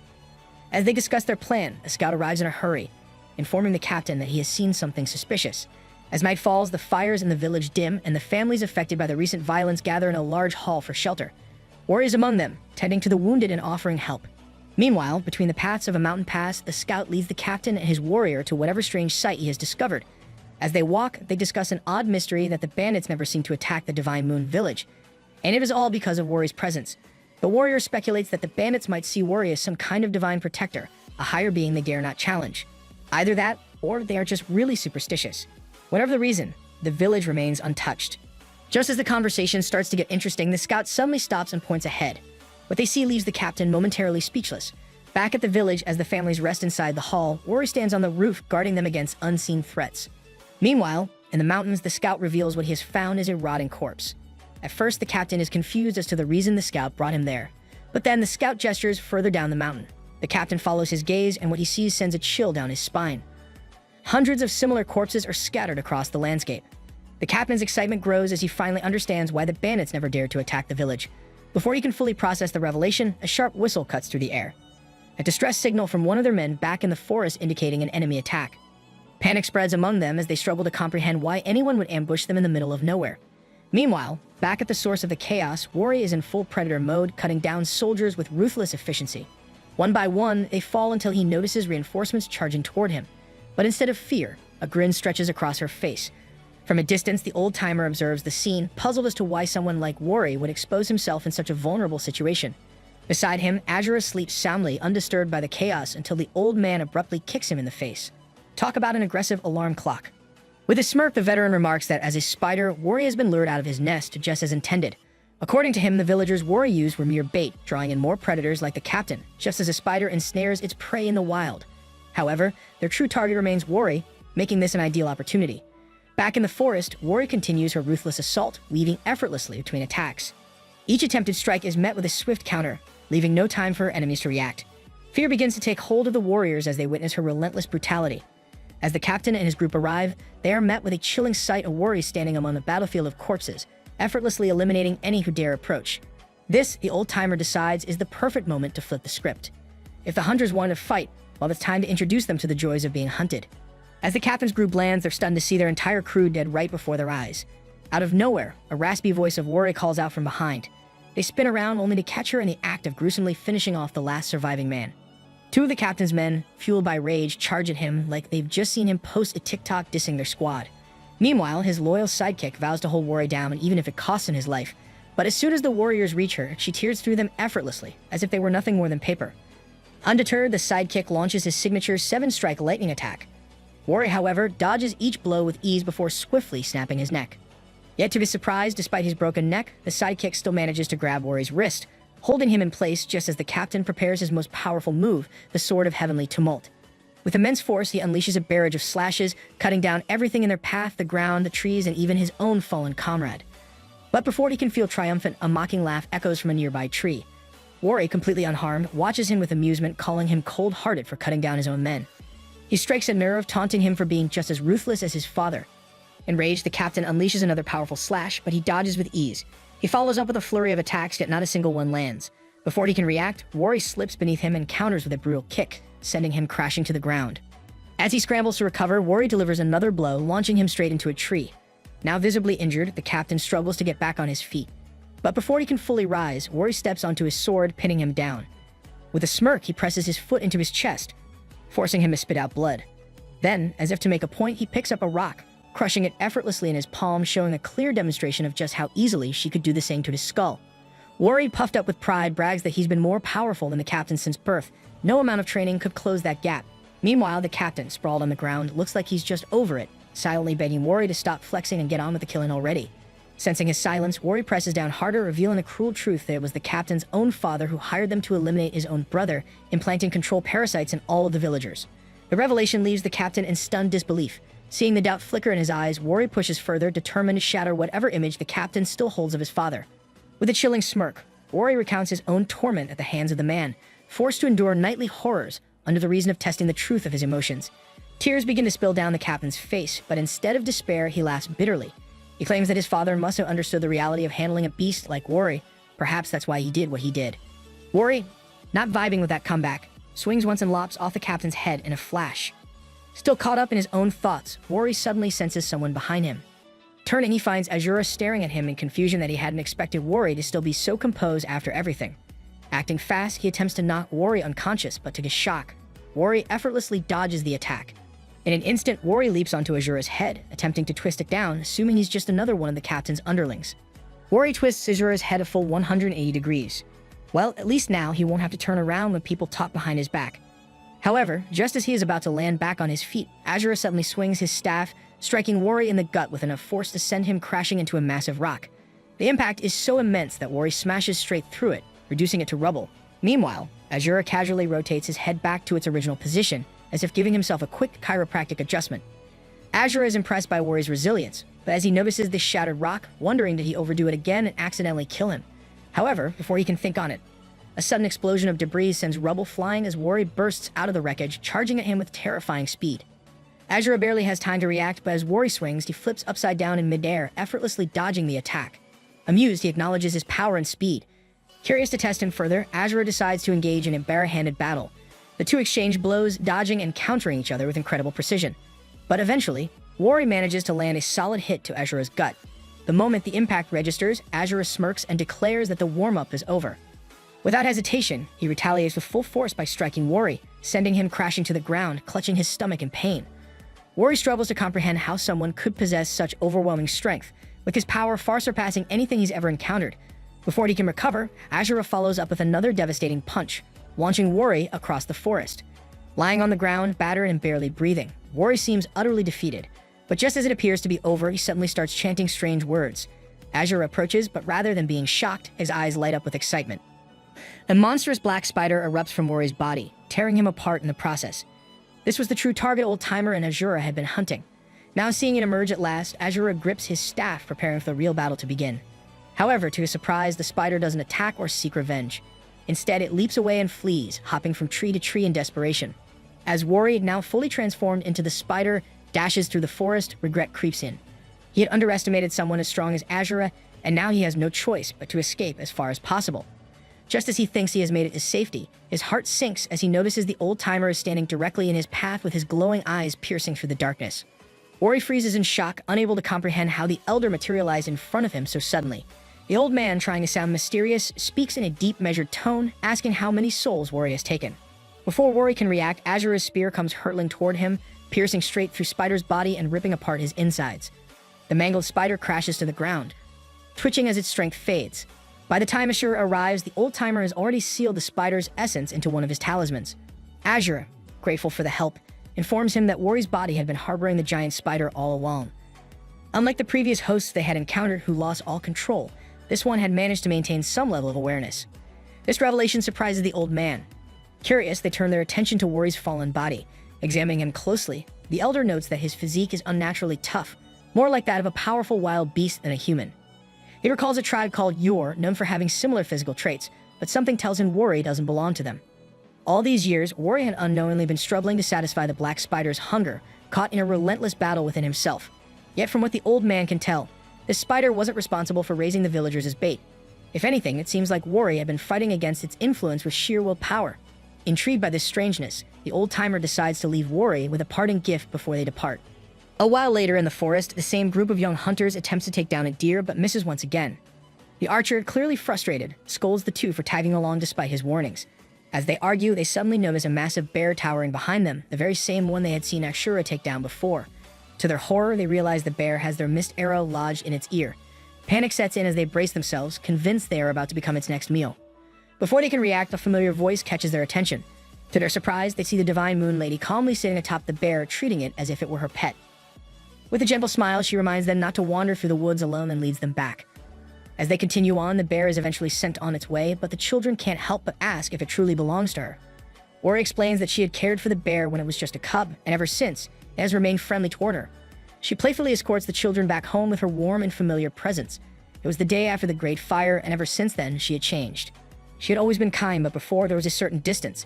As they discuss their plan, a scout arrives in a hurry, informing the captain that he has seen something suspicious. As night falls, the fires in the village dim, and the families affected by the recent violence gather in a large hall for shelter. Worry is among them, tending to the wounded and offering help. Meanwhile, between the paths of a mountain pass, the scout leads the captain and his warrior to whatever strange sight he has discovered. As they walk, they discuss an odd mystery that the bandits never seem to attack the Divine Moon village. And it is all because of Worry's presence. The warrior speculates that the bandits might see Worry as some kind of divine protector, a higher being they dare not challenge. Either that, or they are just really superstitious. Whatever the reason, the village remains untouched. Just as the conversation starts to get interesting, the scout suddenly stops and points ahead. What they see leaves the captain momentarily speechless. Back at the village, as the families rest inside the hall, Worry stands on the roof, guarding them against unseen threats. Meanwhile, in the mountains, the scout reveals what he has found is a rotting corpse. At first, the captain is confused as to the reason the scout brought him there. But then the scout gestures further down the mountain. The captain follows his gaze, and what he sees sends a chill down his spine. Hundreds of similar corpses are scattered across the landscape. The captain's excitement grows as he finally understands why the bandits never dared to attack the village. Before he can fully process the revelation, a sharp whistle cuts through the air. A distress signal from one of their men back in the forest indicating an enemy attack. Panic spreads among them as they struggle to comprehend why anyone would ambush them in the middle of nowhere. Meanwhile, back at the source of the chaos, Worry is in full predator mode, cutting down soldiers with ruthless efficiency. One by one, they fall until he notices reinforcements charging toward him. But instead of fear, a grin stretches across her face. From a distance, the old-timer observes the scene, puzzled as to why someone like Wari would expose himself in such a vulnerable situation. Beside him, Azura sleeps soundly, undisturbed by the chaos, until the old man abruptly kicks him in the face. Talk about an aggressive alarm clock. With a smirk, the veteran remarks that as a spider, Wari has been lured out of his nest just as intended. According to him, the villagers Wari used were mere bait, drawing in more predators like the captain, just as a spider ensnares its prey in the wild. However, their true target remains Wari, making this an ideal opportunity. Back in the forest, Wari continues her ruthless assault, weaving effortlessly between attacks. Each attempted strike is met with a swift counter, leaving no time for her enemies to react. Fear begins to take hold of the warriors as they witness her relentless brutality. As the captain and his group arrive, they are met with a chilling sight of Wari standing among a battlefield of corpses, effortlessly eliminating any who dare approach. This, the old-timer decides, is the perfect moment to flip the script. If the hunters wanted to fight, well, it's time to introduce them to the joys of being hunted. As the captain's group lands, they're stunned to see their entire crew dead right before their eyes. Out of nowhere, a raspy voice of Wari calls out from behind. They spin around only to catch her in the act of gruesomely finishing off the last surviving man. Two of the captain's men, fueled by rage, charge at him like they've just seen him post a TikTok dissing their squad. Meanwhile, his loyal sidekick vows to hold Wari down even if it costs him his life. But as soon as the warriors reach her, she tears through them effortlessly, as if they were nothing more than paper. Undeterred, the sidekick launches his signature 7-strike lightning attack. Wari, however, dodges each blow with ease before swiftly snapping his neck. Yet to his surprise, despite his broken neck, the sidekick still manages to grab Wari's wrist, holding him in place just as the captain prepares his most powerful move, the Sword of Heavenly Tumult. With immense force, he unleashes a barrage of slashes, cutting down everything in their path, the ground, the trees, and even his own fallen comrade. But before he can feel triumphant, a mocking laugh echoes from a nearby tree. Wari, completely unharmed, watches him with amusement, calling him cold-hearted for cutting down his own men. He strikes a nerve, taunting him for being just as ruthless as his father. Enraged, the captain unleashes another powerful slash, but he dodges with ease. He follows up with a flurry of attacks, yet not a single one lands. Before he can react, Wari slips beneath him and counters with a brutal kick, sending him crashing to the ground. As he scrambles to recover, Wari delivers another blow, launching him straight into a tree. Now visibly injured, the captain struggles to get back on his feet. But before he can fully rise, Wari steps onto his sword, pinning him down. With a smirk, he presses his foot into his chest, forcing him to spit out blood. Then, as if to make a point, he picks up a rock, crushing it effortlessly in his palm, showing a clear demonstration of just how easily she could do the same to his skull. Wari, puffed up with pride, brags that he's been more powerful than the captain since birth. No amount of training could close that gap. Meanwhile, the captain, sprawled on the ground, looks like he's just over it, silently begging Wari to stop flexing and get on with the killing already. Sensing his silence, Wari presses down harder, revealing the cruel truth that it was the captain's own father who hired them to eliminate his own brother, implanting control parasites in all of the villagers. The revelation leaves the captain in stunned disbelief. Seeing the doubt flicker in his eyes, Wari pushes further, determined to shatter whatever image the captain still holds of his father. With a chilling smirk, Wari recounts his own torment at the hands of the man, forced to endure nightly horrors under the reason of testing the truth of his emotions. Tears begin to spill down the captain's face, but instead of despair, he laughs bitterly. He claims that his father must have understood the reality of handling a beast like Wari. Perhaps that's why he did what he did. Wari, not vibing with that comeback, swings once and lops off the captain's head in a flash. Still caught up in his own thoughts, Wari suddenly senses someone behind him. Turning, he finds Azura staring at him in confusion that he hadn't expected Wari to still be so composed after everything. Acting fast, he attempts to knock Wari unconscious, but to his shock, Wari effortlessly dodges the attack. In an instant, Wari leaps onto Azura's head, attempting to twist it down, assuming he's just another one of the captain's underlings. Wari twists Azura's head a full 180 degrees. Well, at least now he won't have to turn around when people talk behind his back. However, just as he is about to land back on his feet, Azura suddenly swings his staff, striking Wari in the gut with enough force to send him crashing into a massive rock. The impact is so immense that Wari smashes straight through it, reducing it to rubble. Meanwhile, Azura casually rotates his head back to its original position, as if giving himself a quick chiropractic adjustment. Azura is impressed by Wari's resilience, but as he notices this shattered rock, wondering did he overdo it again and accidentally kill him. However, before he can think on it, a sudden explosion of debris sends rubble flying as Wari bursts out of the wreckage, charging at him with terrifying speed. Azura barely has time to react, but as Wari swings, he flips upside down in midair, effortlessly dodging the attack. Amused, he acknowledges his power and speed. Curious to test him further, Azura decides to engage in a bare-handed battle. The two exchange blows, dodging and countering each other with incredible precision. But eventually, Wari manages to land a solid hit to Azura's gut. The moment the impact registers, Azura smirks and declares that the warm-up is over. Without hesitation, he retaliates with full force by striking Wari, sending him crashing to the ground, clutching his stomach in pain. Wori struggles to comprehend how someone could possess such overwhelming strength, with his power far surpassing anything he's ever encountered. Before he can recover, Azura follows up with another devastating punch, launching Wori across the forest. Lying on the ground, battered and barely breathing, Wori seems utterly defeated. But just as it appears to be over, he suddenly starts chanting strange words. Azura approaches, but rather than being shocked, his eyes light up with excitement. A monstrous black spider erupts from Wori's body, tearing him apart in the process. This was the true target old-timer and Azura had been hunting. Now seeing it emerge at last, Azura grips his staff, preparing for the real battle to begin. However, to his surprise, the spider doesn't attack or seek revenge. Instead, it leaps away and flees, hopping from tree to tree in desperation. As Wori, now fully transformed into the spider, dashes through the forest, regret creeps in. He had underestimated someone as strong as Azura, and now he has no choice but to escape as far as possible. Just as he thinks he has made it to safety, his heart sinks as he notices the old-timer is standing directly in his path with his glowing eyes piercing through the darkness. Wori freezes in shock, unable to comprehend how the elder materialized in front of him so suddenly. The old man, trying to sound mysterious, speaks in a deep, measured tone, asking how many souls Wori has taken. Before Wori can react, Azura's spear comes hurtling toward him, piercing straight through Spider's body and ripping apart his insides. The mangled spider crashes to the ground, twitching as its strength fades. By the time Azura arrives, the old-timer has already sealed the spider's essence into one of his talismans. Azura, grateful for the help, informs him that Wori's body had been harboring the giant spider all along. Unlike the previous hosts they had encountered who lost all control, this one had managed to maintain some level of awareness. This revelation surprises the old man. Curious, they turn their attention to Wori's fallen body. Examining him closely, the elder notes that his physique is unnaturally tough, more like that of a powerful wild beast than a human. He recalls a tribe called Yor, known for having similar physical traits, but something tells him Wori doesn't belong to them. All these years, Wori had unknowingly been struggling to satisfy the black spider's hunger, caught in a relentless battle within himself. Yet from what the old man can tell, this spider wasn't responsible for raising the villagers as bait. If anything, it seems like Wori had been fighting against its influence with sheer willpower. Intrigued by this strangeness, the old-timer decides to leave Wori with a parting gift before they depart. A while later in the forest, the same group of young hunters attempts to take down a deer but misses once again. The archer, clearly frustrated, scolds the two for tagging along despite his warnings. As they argue, they suddenly notice a massive bear towering behind them, the very same one they had seen Ashura take down before. To their horror, they realize the bear has their mist arrow lodged in its ear. Panic sets in as they brace themselves, convinced they are about to become its next meal. Before they can react, a familiar voice catches their attention. To their surprise, they see the Divine Moon Lady calmly sitting atop the bear, treating it as if it were her pet. With a gentle smile, she reminds them not to wander through the woods alone and leads them back. As they continue on, the bear is eventually sent on its way, but the children can't help but ask if it truly belongs to her. Wori explains that she had cared for the bear when it was just a cub, and ever since, it has remained friendly toward her. She playfully escorts the children back home with her warm and familiar presence. It was the day after the Great Fire, and ever since then, she had changed. She had always been kind, but before there was a certain distance.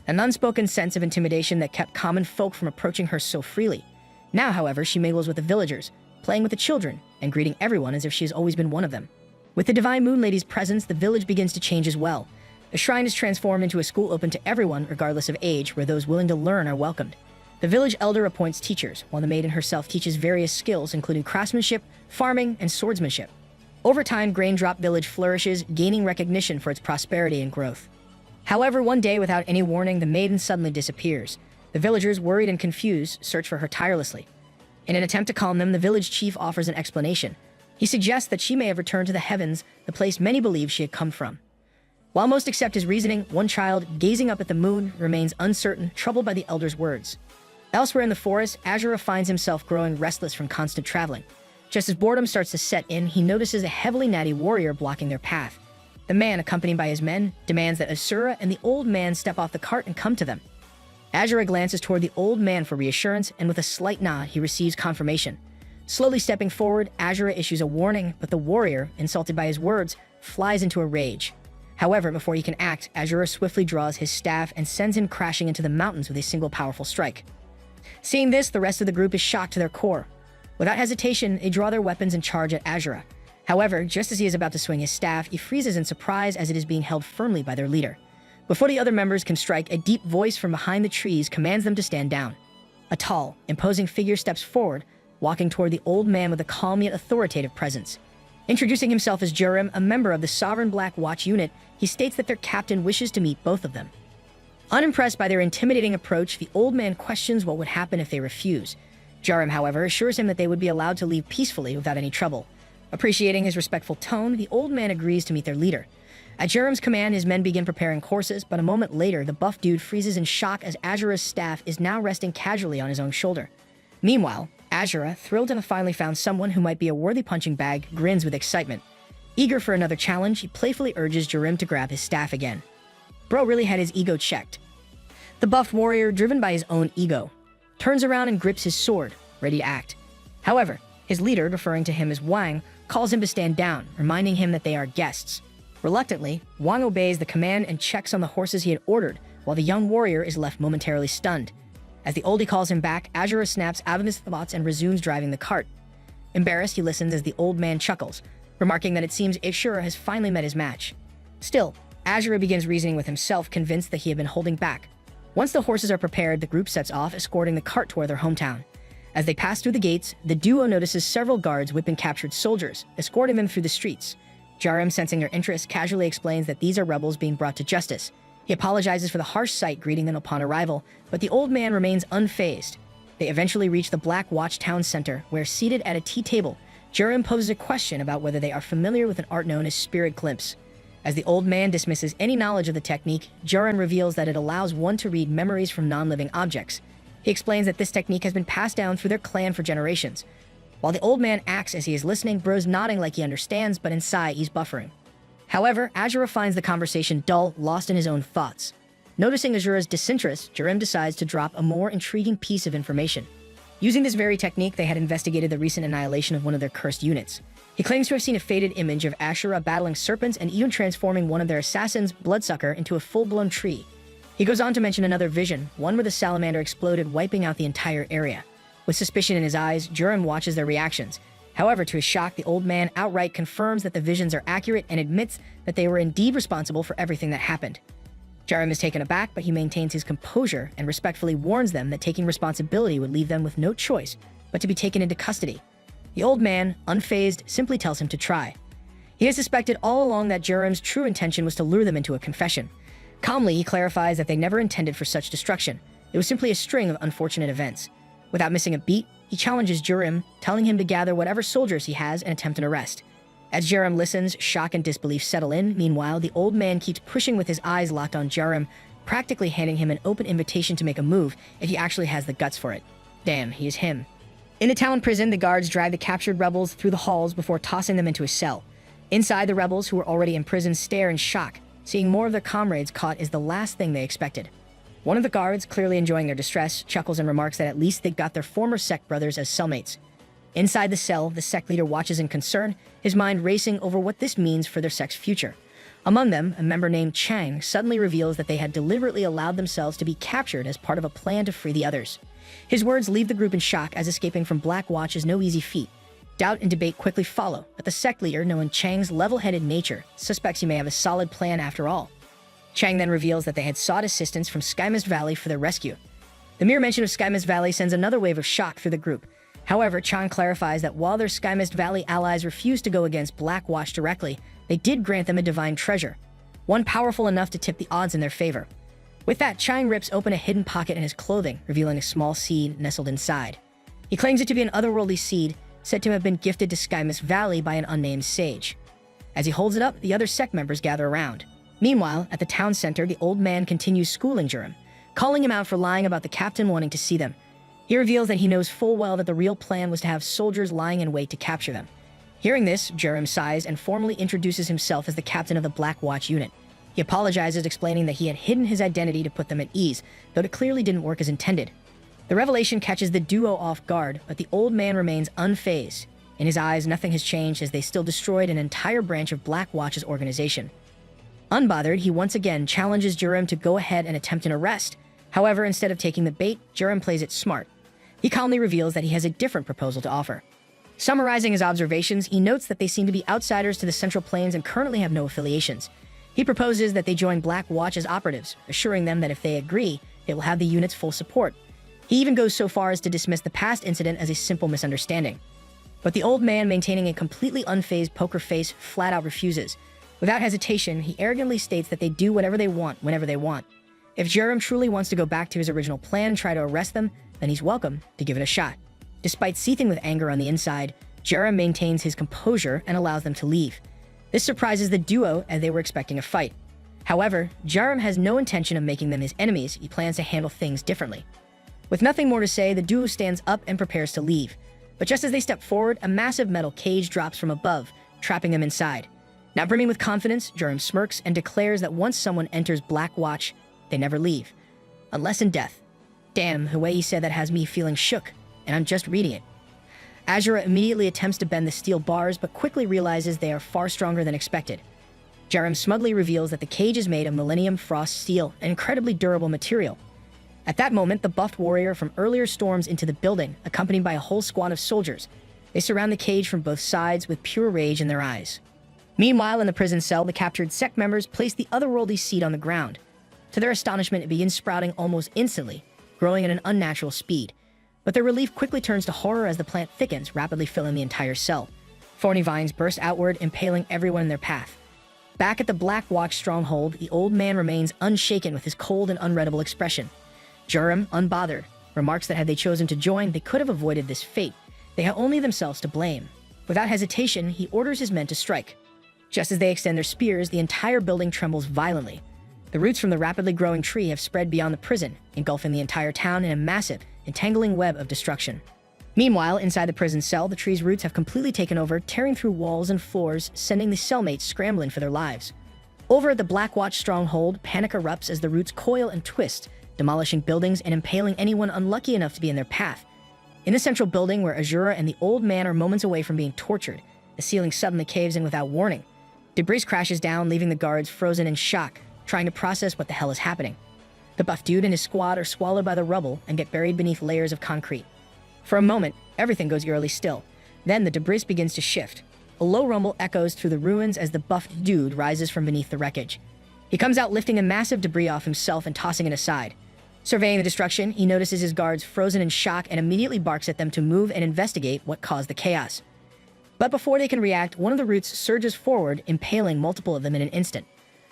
An unspoken sense of intimidation that kept common folk from approaching her so freely. Now, however, she mingles with the villagers, playing with the children, and greeting everyone as if she has always been one of them. With the Divine Moon Lady's presence, the village begins to change as well. The shrine is transformed into a school open to everyone, regardless of age, where those willing to learn are welcomed. The village elder appoints teachers, while the maiden herself teaches various skills, including craftsmanship, farming, and swordsmanship. Over time, Grain Drop Village flourishes, gaining recognition for its prosperity and growth. However, one day, without any warning, the maiden suddenly disappears. The villagers, worried and confused, search for her tirelessly. In an attempt to calm them, the village chief offers an explanation. He suggests that she may have returned to the heavens, the place many believe she had come from. While most accept his reasoning, one child, gazing up at the moon, remains uncertain, troubled by the elder's words. Elsewhere in the forest, Azura finds himself growing restless from constant traveling. Just as boredom starts to set in, he notices a heavily natty warrior blocking their path. The man, accompanied by his men, demands that Asura and the old man step off the cart and come to them. Azura glances toward the old man for reassurance, and with a slight nod, he receives confirmation. Slowly stepping forward, Azura issues a warning, but the warrior, insulted by his words, flies into a rage. However, before he can act, Azura swiftly draws his staff and sends him crashing into the mountains with a single powerful strike. Seeing this, the rest of the group is shocked to their core. Without hesitation, they draw their weapons and charge at Azura. However, just as he is about to swing his staff, he freezes in surprise as it is being held firmly by their leader. Before the other members can strike, a deep voice from behind the trees commands them to stand down. A tall, imposing figure steps forward, walking toward the old man with a calm yet authoritative presence. Introducing himself as Jurim, a member of the Sovereign Black Watch unit, he states that their captain wishes to meet both of them. Unimpressed by their intimidating approach, the old man questions what would happen if they refuse. Jarim, however, assures him that they would be allowed to leave peacefully without any trouble. Appreciating his respectful tone, the old man agrees to meet their leader. At Jarim's command, his men begin preparing courses, but a moment later, the buff dude freezes in shock as Azura's staff is now resting casually on his own shoulder. Meanwhile, Azura, thrilled to have finally found someone who might be a worthy punching bag, grins with excitement. Eager for another challenge, he playfully urges Jarim to grab his staff again. Bro really had his ego checked. The buffed warrior, driven by his own ego, turns around and grips his sword, ready to act. However, his leader, referring to him as Wang, calls him to stand down, reminding him that they are guests. Reluctantly, Wang obeys the command and checks on the horses he had ordered, while the young warrior is left momentarily stunned. As the oldie calls him back, Azura snaps out of his thoughts and resumes driving the cart. Embarrassed, he listens as the old man chuckles, remarking that it seems Ashura has finally met his match. Still, Azura begins reasoning with himself, convinced that he had been holding back. Once the horses are prepared, the group sets off, escorting the cart toward their hometown. As they pass through the gates, the duo notices several guards whipping captured soldiers, escorting them through the streets. Jarim, sensing their interest, casually explains that these are rebels being brought to justice. He apologizes for the harsh sight greeting them upon arrival, but the old man remains unfazed. They eventually reach the Black Watch town center, where, seated at a tea table, Jarim poses a question about whether they are familiar with an art known as spirit glimpse. As the old man dismisses any knowledge of the technique, Jarim reveals that it allows one to read memories from non-living objects. He explains that this technique has been passed down through their clan for generations. While the old man acts as he is listening, Bro's nodding like he understands, but inside he's buffering. However, Azura finds the conversation dull, lost in his own thoughts. Noticing Azura's disinterest, Jarim decides to drop a more intriguing piece of information. Using this very technique, they had investigated the recent annihilation of one of their cursed units. He claims to have seen a faded image of Ashura battling serpents and even transforming one of their assassins, Bloodsucker, into a full-blown tree. He goes on to mention another vision, one where the salamander exploded, wiping out the entire area. With suspicion in his eyes, Jarim watches their reactions. However, to his shock, the old man outright confirms that the visions are accurate and admits that they were indeed responsible for everything that happened. Jarim is taken aback, but he maintains his composure and respectfully warns them that taking responsibility would leave them with no choice but to be taken into custody. The old man, unfazed, simply tells him to try. He has suspected all along that Jarim's true intention was to lure them into a confession. Calmly, he clarifies that they never intended for such destruction. It was simply a string of unfortunate events. Without missing a beat, he challenges Jarim, telling him to gather whatever soldiers he has and attempt an arrest. As Jarim listens, shock and disbelief settle in. Meanwhile, the old man keeps pushing with his eyes locked on Jarim, practically handing him an open invitation to make a move if he actually has the guts for it. Damn, he is him. In the town prison, the guards drag the captured rebels through the halls before tossing them into a cell. Inside, the rebels, who were already in prison, stare in shock. Seeing more of their comrades caught is the last thing they expected. One of the guards, clearly enjoying their distress, chuckles and remarks that at least they got their former sect brothers as cellmates. Inside the cell, the sect leader watches in concern, his mind racing over what this means for their sect's future. Among them, a member named Chang suddenly reveals that they had deliberately allowed themselves to be captured as part of a plan to free the others. His words leave the group in shock, as escaping from Black Watch is no easy feat. Doubt and debate quickly follow, but the sect leader, knowing Chang's level-headed nature, suspects he may have a solid plan after all. Chang then reveals that they had sought assistance from Skymist Valley for their rescue. The mere mention of Skymist Valley sends another wave of shock through the group. However, Chang clarifies that while their Skymist Valley allies refused to go against Black Watch directly, they did grant them a divine treasure, one powerful enough to tip the odds in their favor. With that, Chang rips open a hidden pocket in his clothing, revealing a small seed nestled inside. He claims it to be an otherworldly seed, said to have been gifted to Skymist Valley by an unnamed sage. As he holds it up, the other sect members gather around. Meanwhile, at the town center, the old man continues schooling Jarim, calling him out for lying about the captain wanting to see them. He reveals that he knows full well that the real plan was to have soldiers lying in wait to capture them. Hearing this, Jarim sighs and formally introduces himself as the captain of the Black Watch unit. He apologizes, explaining that he had hidden his identity to put them at ease, though it clearly didn't work as intended. The revelation catches the duo off guard, but the old man remains unfazed. In his eyes, nothing has changed, as they still destroyed an entire branch of Black Watch's organization. Unbothered, he once again challenges Jarim to go ahead and attempt an arrest. However, instead of taking the bait, Jarim plays it smart. He calmly reveals that he has a different proposal to offer. Summarizing his observations, he notes that they seem to be outsiders to the Central Plains and currently have no affiliations. He proposes that they join Black Watch as operatives, assuring them that if they agree, they will have the unit's full support. He even goes so far as to dismiss the past incident as a simple misunderstanding. But the old man, maintaining a completely unfazed poker face, flat out refuses. Without hesitation, he arrogantly states that they do whatever they want, whenever they want. If Jarim truly wants to go back to his original plan and try to arrest them, then he's welcome to give it a shot. Despite seething with anger on the inside, Jerem maintains his composure and allows them to leave. This surprises the duo as they were expecting a fight. However, Jerem has no intention of making them his enemies. He plans to handle things differently. With nothing more to say, the duo stands up and prepares to leave. But just as they step forward, a massive metal cage drops from above, trapping them inside. Now brimming with confidence, Jerem smirks and declares that once someone enters Black Watch, they never leave. Unless in death. Damn, the way he said that has me feeling shook, and I'm just reading it. Azura immediately attempts to bend the steel bars, but quickly realizes they are far stronger than expected. Jerem smugly reveals that the cage is made of Millennium Frost steel, an incredibly durable material. At that moment, the buffed warrior from earlier storms into the building, accompanied by a whole squad of soldiers. They surround the cage from both sides with pure rage in their eyes. Meanwhile, in the prison cell, the captured sect members place the otherworldly seed on the ground. To their astonishment, it begins sprouting almost instantly, growing at an unnatural speed. But their relief quickly turns to horror as the plant thickens, rapidly filling the entire cell. Thorny vines burst outward, impaling everyone in their path. Back at the Black Watch stronghold, the old man remains unshaken with his cold and unreadable expression. Jerem, unbothered, remarks that had they chosen to join, they could have avoided this fate. They have only themselves to blame. Without hesitation, he orders his men to strike. Just as they extend their spears, the entire building trembles violently. The roots from the rapidly growing tree have spread beyond the prison, engulfing the entire town in a massive, entangling web of destruction. Meanwhile, inside the prison cell, the tree's roots have completely taken over, tearing through walls and floors, sending the cellmates scrambling for their lives. Over at the Black Watch stronghold, panic erupts as the roots coil and twist, demolishing buildings and impaling anyone unlucky enough to be in their path. In the central building, where Azura and the old man are moments away from being tortured, the ceiling suddenly caves in without warning. Debris crashes down, leaving the guards frozen in shock, trying to process what the hell is happening. The buff dude and his squad are swallowed by the rubble and get buried beneath layers of concrete. For a moment, everything goes eerily still. Then the debris begins to shift. A low rumble echoes through the ruins as the buffed dude rises from beneath the wreckage. He comes out lifting a massive debris off himself and tossing it aside. Surveying the destruction, he notices his guards frozen in shock and immediately barks at them to move and investigate what caused the chaos. But before they can react, one of the roots surges forward, impaling multiple of them in an instant.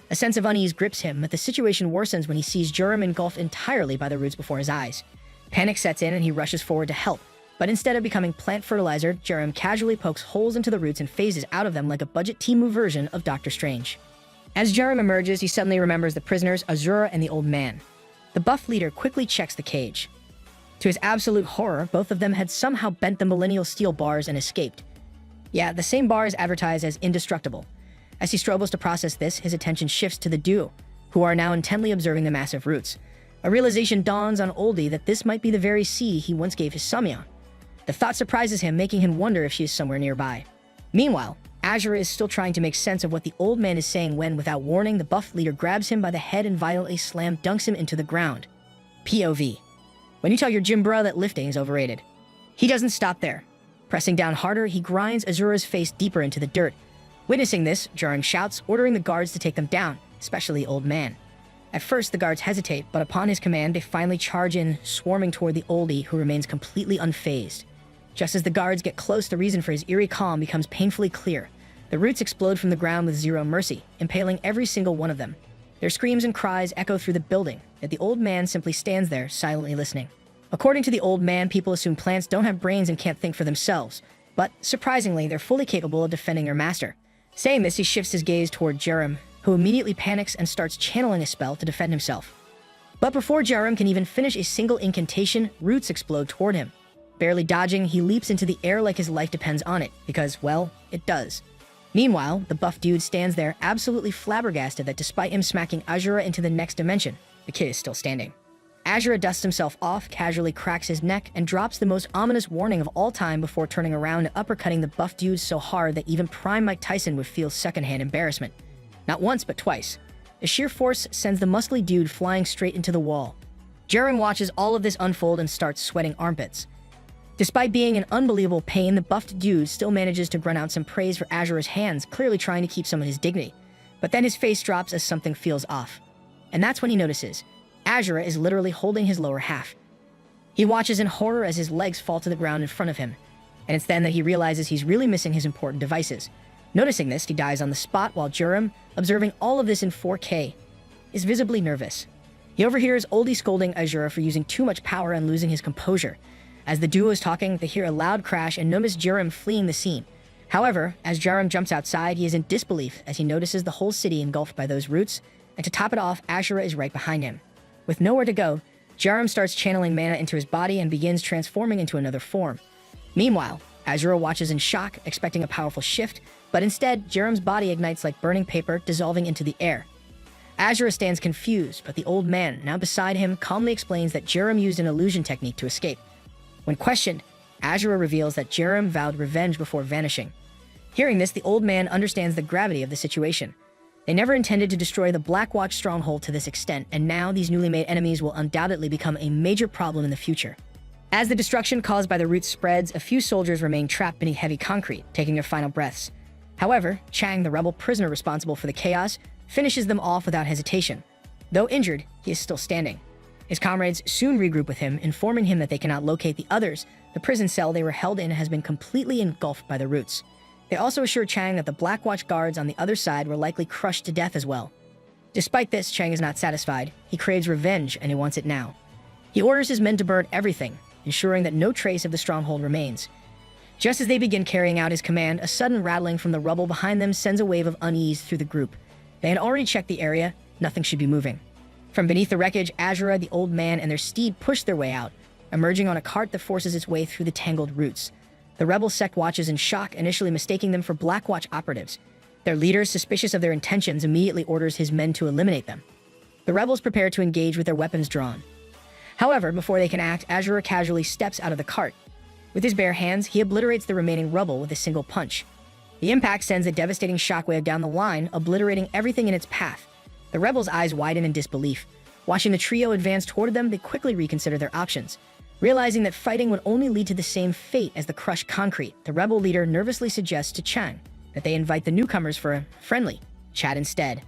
A sense of unease grips him, but the situation worsens when he sees Jerem engulfed entirely by the roots before his eyes. Panic sets in and he rushes forward to help. But instead of becoming plant fertilizer, Jerem casually pokes holes into the roots and phases out of them like a budget Temu version of Doctor Strange. As Jerem emerges, he suddenly remembers the prisoners, Azura and the old man. The buff leader quickly checks the cage. To his absolute horror, both of them had somehow bent the millennial steel bars and escaped. Yeah, the same bars advertised as indestructible. As he struggles to process this, his attention shifts to the duo, who are now intently observing the massive roots. A realization dawns on Oldie that this might be the very sea he once gave his Samyeon. The thought surprises him, making him wonder if she is somewhere nearby. Meanwhile, Azura is still trying to make sense of what the old man is saying when, without warning, the buff leader grabs him by the head and violently dunks him into the ground. POV. When you tell your gym bro that lifting is overrated. He doesn't stop there. Pressing down harder, he grinds Azura's face deeper into the dirt. Witnessing this, Jerem shouts, ordering the guards to take them down, especially the old man. At first, the guards hesitate, but upon his command, they finally charge in, swarming toward the oldie, who remains completely unfazed. Just as the guards get close, the reason for his eerie calm becomes painfully clear. The roots explode from the ground with zero mercy, impaling every single one of them. Their screams and cries echo through the building, yet the old man simply stands there, silently listening. According to the old man, people assume plants don't have brains and can't think for themselves, but surprisingly, they're fully capable of defending their master. Saying this, he shifts his gaze toward Jerem, who immediately panics and starts channeling a spell to defend himself. But before Jerem can even finish a single incantation, roots explode toward him. Barely dodging, he leaps into the air like his life depends on it, because, well, it does. Meanwhile, the buff dude stands there, absolutely flabbergasted that despite him smacking Azura into the next dimension, the kid is still standing. Azura dusts himself off, casually cracks his neck, and drops the most ominous warning of all time before turning around and uppercutting the buff dude so hard that even prime Mike Tyson would feel secondhand embarrassment. Not once, but twice. The sheer force sends the muscly dude flying straight into the wall. Jerem watches all of this unfold and starts sweating armpits. Despite being in unbelievable pain, the buffed dude still manages to grunt out some praise for Azura's hands, clearly trying to keep some of his dignity. But then his face drops as something feels off. And that's when he notices. Azura is literally holding his lower half. He watches in horror as his legs fall to the ground in front of him. And it's then that he realizes he's really missing his important devices. Noticing this, he dies on the spot while Jerem, observing all of this in 4K, is visibly nervous. He overhears Oldie scolding Azura for using too much power and losing his composure. As the duo is talking, they hear a loud crash and notice Jerem fleeing the scene. However, as Jerem jumps outside, he is in disbelief as he notices the whole city engulfed by those roots, and to top it off, Azura is right behind him. With nowhere to go, Jerem starts channeling mana into his body and begins transforming into another form. Meanwhile, Azura watches in shock, expecting a powerful shift, but instead, Jerem's body ignites like burning paper, dissolving into the air. Azura stands confused, but the old man, now beside him, calmly explains that Jerem used an illusion technique to escape. When questioned, Azura reveals that Jerem vowed revenge before vanishing. Hearing this, the old man understands the gravity of the situation. They never intended to destroy the Blackwatch stronghold to this extent, and now these newly made enemies will undoubtedly become a major problem in the future. As the destruction caused by the roots spreads, a few soldiers remain trapped beneath heavy concrete, taking their final breaths. However, Chang, the rebel prisoner responsible for the chaos, finishes them off without hesitation. Though injured, he is still standing. His comrades soon regroup with him, informing him that they cannot locate the others. The prison cell they were held in has been completely engulfed by the roots. They also assure Chang that the Blackwatch guards on the other side were likely crushed to death as well. Despite this, Chang is not satisfied. He craves revenge, and he wants it now. He orders his men to burn everything, ensuring that no trace of the stronghold remains. Just as they begin carrying out his command, a sudden rattling from the rubble behind them sends a wave of unease through the group. They had already checked the area. Nothing should be moving. From beneath the wreckage, Azura, the old man, and their steed push their way out, emerging on a cart that forces its way through the tangled roots. The rebel sect watches in shock, initially mistaking them for Blackwatch operatives. Their leader, suspicious of their intentions, immediately orders his men to eliminate them. The rebels prepare to engage with their weapons drawn. However, before they can act, Azura casually steps out of the cart. With his bare hands, he obliterates the remaining rubble with a single punch. The impact sends a devastating shockwave down the line, obliterating everything in its path. The rebels' eyes widen in disbelief. Watching the trio advance toward them, they quickly reconsider their options. Realizing that fighting would only lead to the same fate as the crushed concrete, the rebel leader nervously suggests to Chang that they invite the newcomers for a friendly chat instead.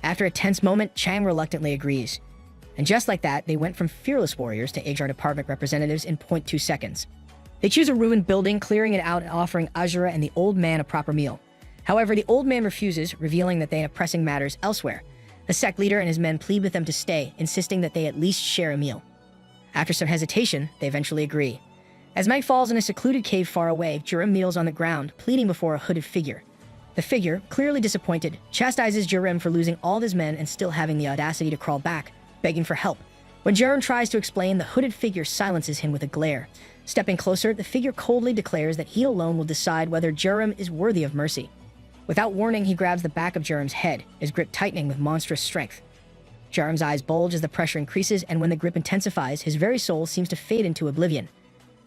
After a tense moment, Chang reluctantly agrees. And just like that, they went from fearless warriors to HR department representatives in 0.2 seconds. They choose a ruined building, clearing it out and offering Azura and the old man a proper meal. However, the old man refuses, revealing that they have pressing matters elsewhere. The sect leader and his men plead with them to stay, insisting that they at least share a meal. After some hesitation, they eventually agree. As night falls in a secluded cave far away, Jerem kneels on the ground, pleading before a hooded figure. The figure, clearly disappointed, chastises Jerem for losing all his men and still having the audacity to crawl back, begging for help. When Jerem tries to explain, the hooded figure silences him with a glare. Stepping closer, the figure coldly declares that he alone will decide whether Jerem is worthy of mercy. Without warning, he grabs the back of Jerem's head, his grip tightening with monstrous strength. Jerem's eyes bulge as the pressure increases, and when the grip intensifies, his very soul seems to fade into oblivion.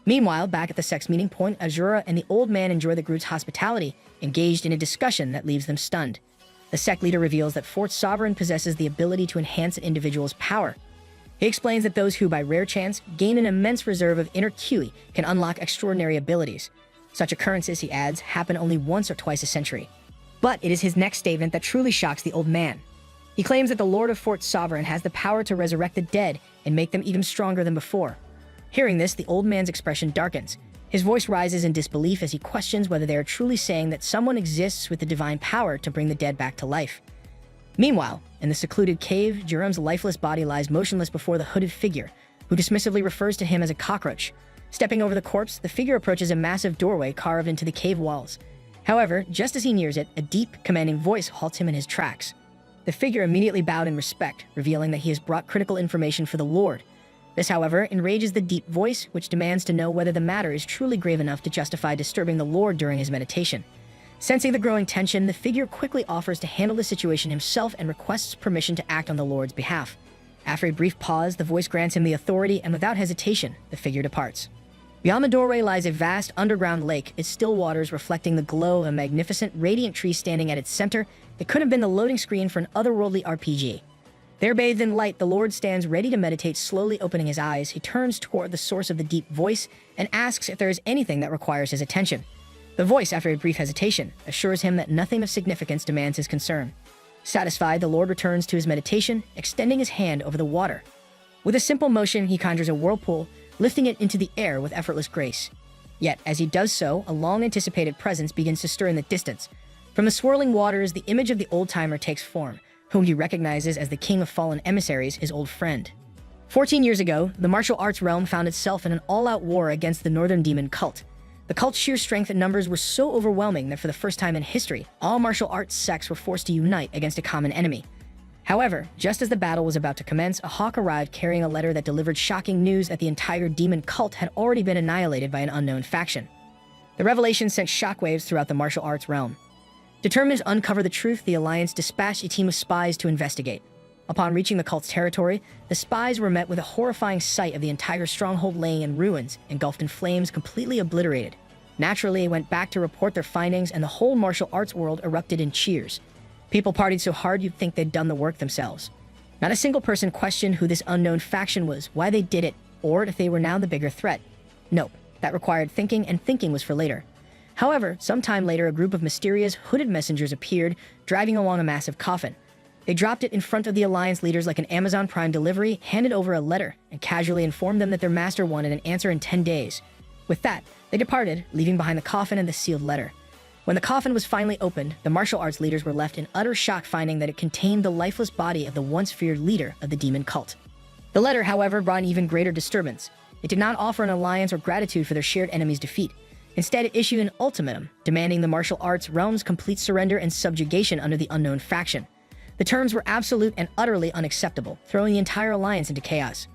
Meanwhile, back at the sect's meeting point, Azura and the old man enjoy the group's hospitality, engaged in a discussion that leaves them stunned. The sect leader reveals that Fort Sovereign possesses the ability to enhance an individual's power. He explains that those who, by rare chance, gain an immense reserve of inner Qi can unlock extraordinary abilities. Such occurrences, he adds, happen only once or twice a century. But it is his next statement that truly shocks the old man. He claims that the Lord of Fort Sovereign has the power to resurrect the dead and make them even stronger than before. Hearing this, the old man's expression darkens. His voice rises in disbelief as he questions whether they are truly saying that someone exists with the divine power to bring the dead back to life. Meanwhile, in the secluded cave, Jerem's lifeless body lies motionless before the hooded figure, who dismissively refers to him as a cockroach. Stepping over the corpse, the figure approaches a massive doorway carved into the cave walls. However, just as he nears it, a deep, commanding voice halts him in his tracks. The figure immediately bowed in respect, revealing that he has brought critical information for the Lord. This, however, enrages the deep voice, which demands to know whether the matter is truly grave enough to justify disturbing the Lord during his meditation. Sensing the growing tension, the figure quickly offers to handle the situation himself and requests permission to act on the Lord's behalf. After a brief pause, the voice grants him the authority, and without hesitation, the figure departs. Beyond the doorway lies a vast underground lake, its still waters reflecting the glow of a magnificent, radiant tree standing at its center. It could have been the loading screen for an otherworldly RPG. There, bathed in light, the Lord stands ready to meditate. Slowly opening his eyes, he turns toward the source of the deep voice and asks if there is anything that requires his attention. The voice, after a brief hesitation, assures him that nothing of significance demands his concern. Satisfied, the Lord returns to his meditation, extending his hand over the water. With a simple motion, he conjures a whirlpool, lifting it into the air with effortless grace. Yet, as he does so, a long-anticipated presence begins to stir in the distance. From the swirling waters, the image of the old-timer takes form, whom he recognizes as the king of fallen emissaries, his old friend. 14 years ago, the martial arts realm found itself in an all-out war against the Northern Demon cult. The cult's sheer strength and numbers were so overwhelming that for the first time in history, all martial arts sects were forced to unite against a common enemy. However, just as the battle was about to commence, a hawk arrived carrying a letter that delivered shocking news that the entire demon cult had already been annihilated by an unknown faction. The revelation sent shockwaves throughout the martial arts realm. Determined to uncover the truth, the Alliance dispatched a team of spies to investigate. Upon reaching the cult's territory, the spies were met with a horrifying sight of the entire stronghold laying in ruins, engulfed in flames, completely obliterated. Naturally, they went back to report their findings, and the whole martial arts world erupted in cheers. People partied so hard you'd think they'd done the work themselves. Not a single person questioned who this unknown faction was, why they did it, or if they were now the bigger threat. Nope, that required thinking, and thinking was for later. However, sometime later, a group of mysterious, hooded messengers appeared, driving along a massive coffin. They dropped it in front of the Alliance leaders like an Amazon Prime delivery, handed over a letter, and casually informed them that their master wanted an answer in 10 days. With that, they departed, leaving behind the coffin and the sealed letter. When the coffin was finally opened, the martial arts leaders were left in utter shock, finding that it contained the lifeless body of the once feared leader of the demon cult. The letter, however, brought an even greater disturbance. It did not offer an alliance or gratitude for their shared enemy's defeat. Instead, it issued an ultimatum, demanding the martial arts realm's complete surrender and subjugation under the unknown faction. The terms were absolute and utterly unacceptable, throwing the entire alliance into chaos.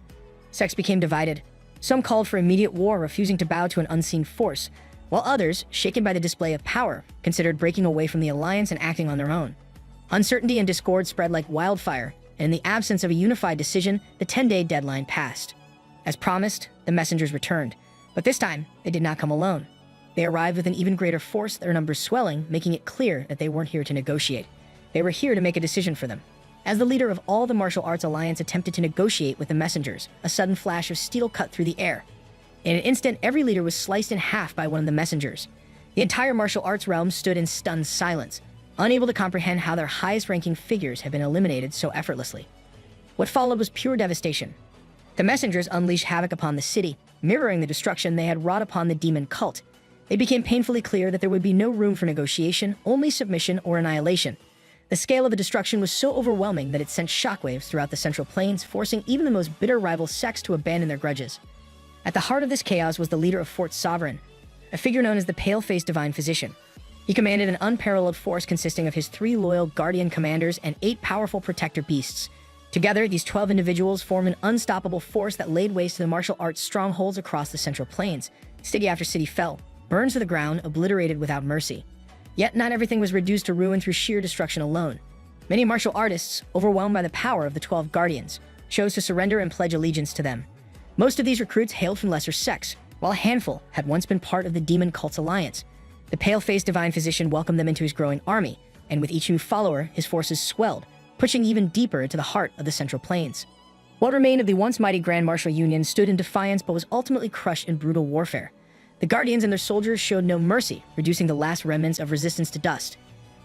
Sects became divided. Some called for immediate war, refusing to bow to an unseen force, while others, shaken by the display of power, considered breaking away from the alliance and acting on their own. Uncertainty and discord spread like wildfire, and in the absence of a unified decision, the 10-day deadline passed. As promised, the messengers returned, but this time, they did not come alone. They arrived with an even greater force, their numbers swelling, making it clear that they weren't here to negotiate. They were here to make a decision for them. As the leader of all the martial arts alliance attempted to negotiate with the messengers, a sudden flash of steel cut through the air. In an instant, every leader was sliced in half by one of the messengers. The entire martial arts realm stood in stunned silence, unable to comprehend how their highest-ranking figures had been eliminated so effortlessly. What followed was pure devastation. The messengers unleashed havoc upon the city, mirroring the destruction they had wrought upon the demon cult. It became painfully clear that there would be no room for negotiation, only submission or annihilation. The scale of the destruction was so overwhelming that it sent shockwaves throughout the Central Plains, forcing even the most bitter rival sects to abandon their grudges. At the heart of this chaos was the leader of Fort Sovereign, a figure known as the Pale-Faced Divine Physician. He commanded an unparalleled force consisting of his 3 loyal guardian commanders and 8 powerful protector beasts. Together, these 12 individuals formed an unstoppable force that laid waste to the martial arts strongholds across the Central Plains. City after city fell, burned to the ground, obliterated without mercy. Yet not everything was reduced to ruin through sheer destruction alone. Many martial artists, overwhelmed by the power of the 12 guardians, chose to surrender and pledge allegiance to them. Most of these recruits hailed from lesser sects, while a handful had once been part of the demon cult's alliance. The pale-faced divine physician welcomed them into his growing army, and with each new follower, his forces swelled, pushing even deeper into the heart of the Central Plains. What remained of the once mighty Grand Martial Union stood in defiance but was ultimately crushed in brutal warfare. The Guardians and their soldiers showed no mercy, reducing the last remnants of resistance to dust.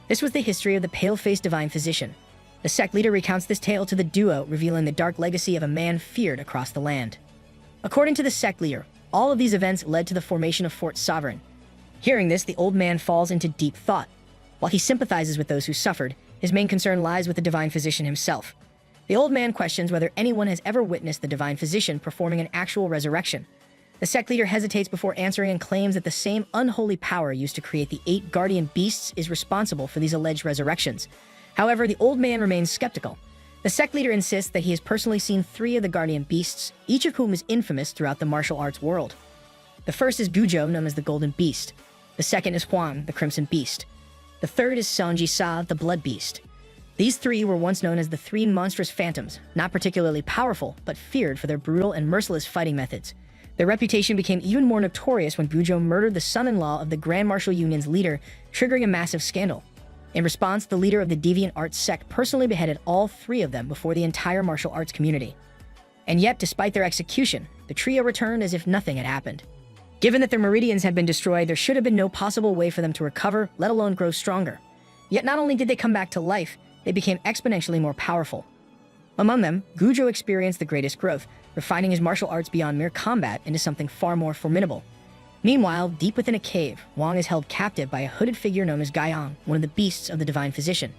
This was the history of the pale-faced divine physician. The sect leader recounts this tale to the duo, revealing the dark legacy of a man feared across the land. According to the sect leader, all of these events led to the formation of Fort Sovereign. Hearing this, the old man falls into deep thought. While he sympathizes with those who suffered, his main concern lies with the divine physician himself. The old man questions whether anyone has ever witnessed the divine physician performing an actual resurrection. The sect leader hesitates before answering and claims that the same unholy power used to create the 8 guardian beasts is responsible for these alleged resurrections. However, the old man remains skeptical. The sect leader insists that he has personally seen 3 of the guardian beasts, each of whom is infamous throughout the martial arts world. The first is Gujo, known as the Golden Beast. The second is Huan, the Crimson Beast. The third is Sanji Sa, the Blood Beast. These 3 were once known as the 3 monstrous phantoms, not particularly powerful, but feared for their brutal and merciless fighting methods. Their reputation became even more notorious when Gujo murdered the son-in-law of the Grand Martial Union's leader, triggering a massive scandal. In response, the leader of the deviant arts sect personally beheaded all 3 of them before the entire martial arts community. And yet, despite their execution, the trio returned as if nothing had happened. Given that their meridians had been destroyed, there should have been no possible way for them to recover, let alone grow stronger. Yet not only did they come back to life, they became exponentially more powerful. Among them, Gujo experienced the greatest growth, refining his martial arts beyond mere combat into something far more formidable. Meanwhile, deep within a cave, Wang is held captive by a hooded figure known as Gaiyang, one of the beasts of the divine physician.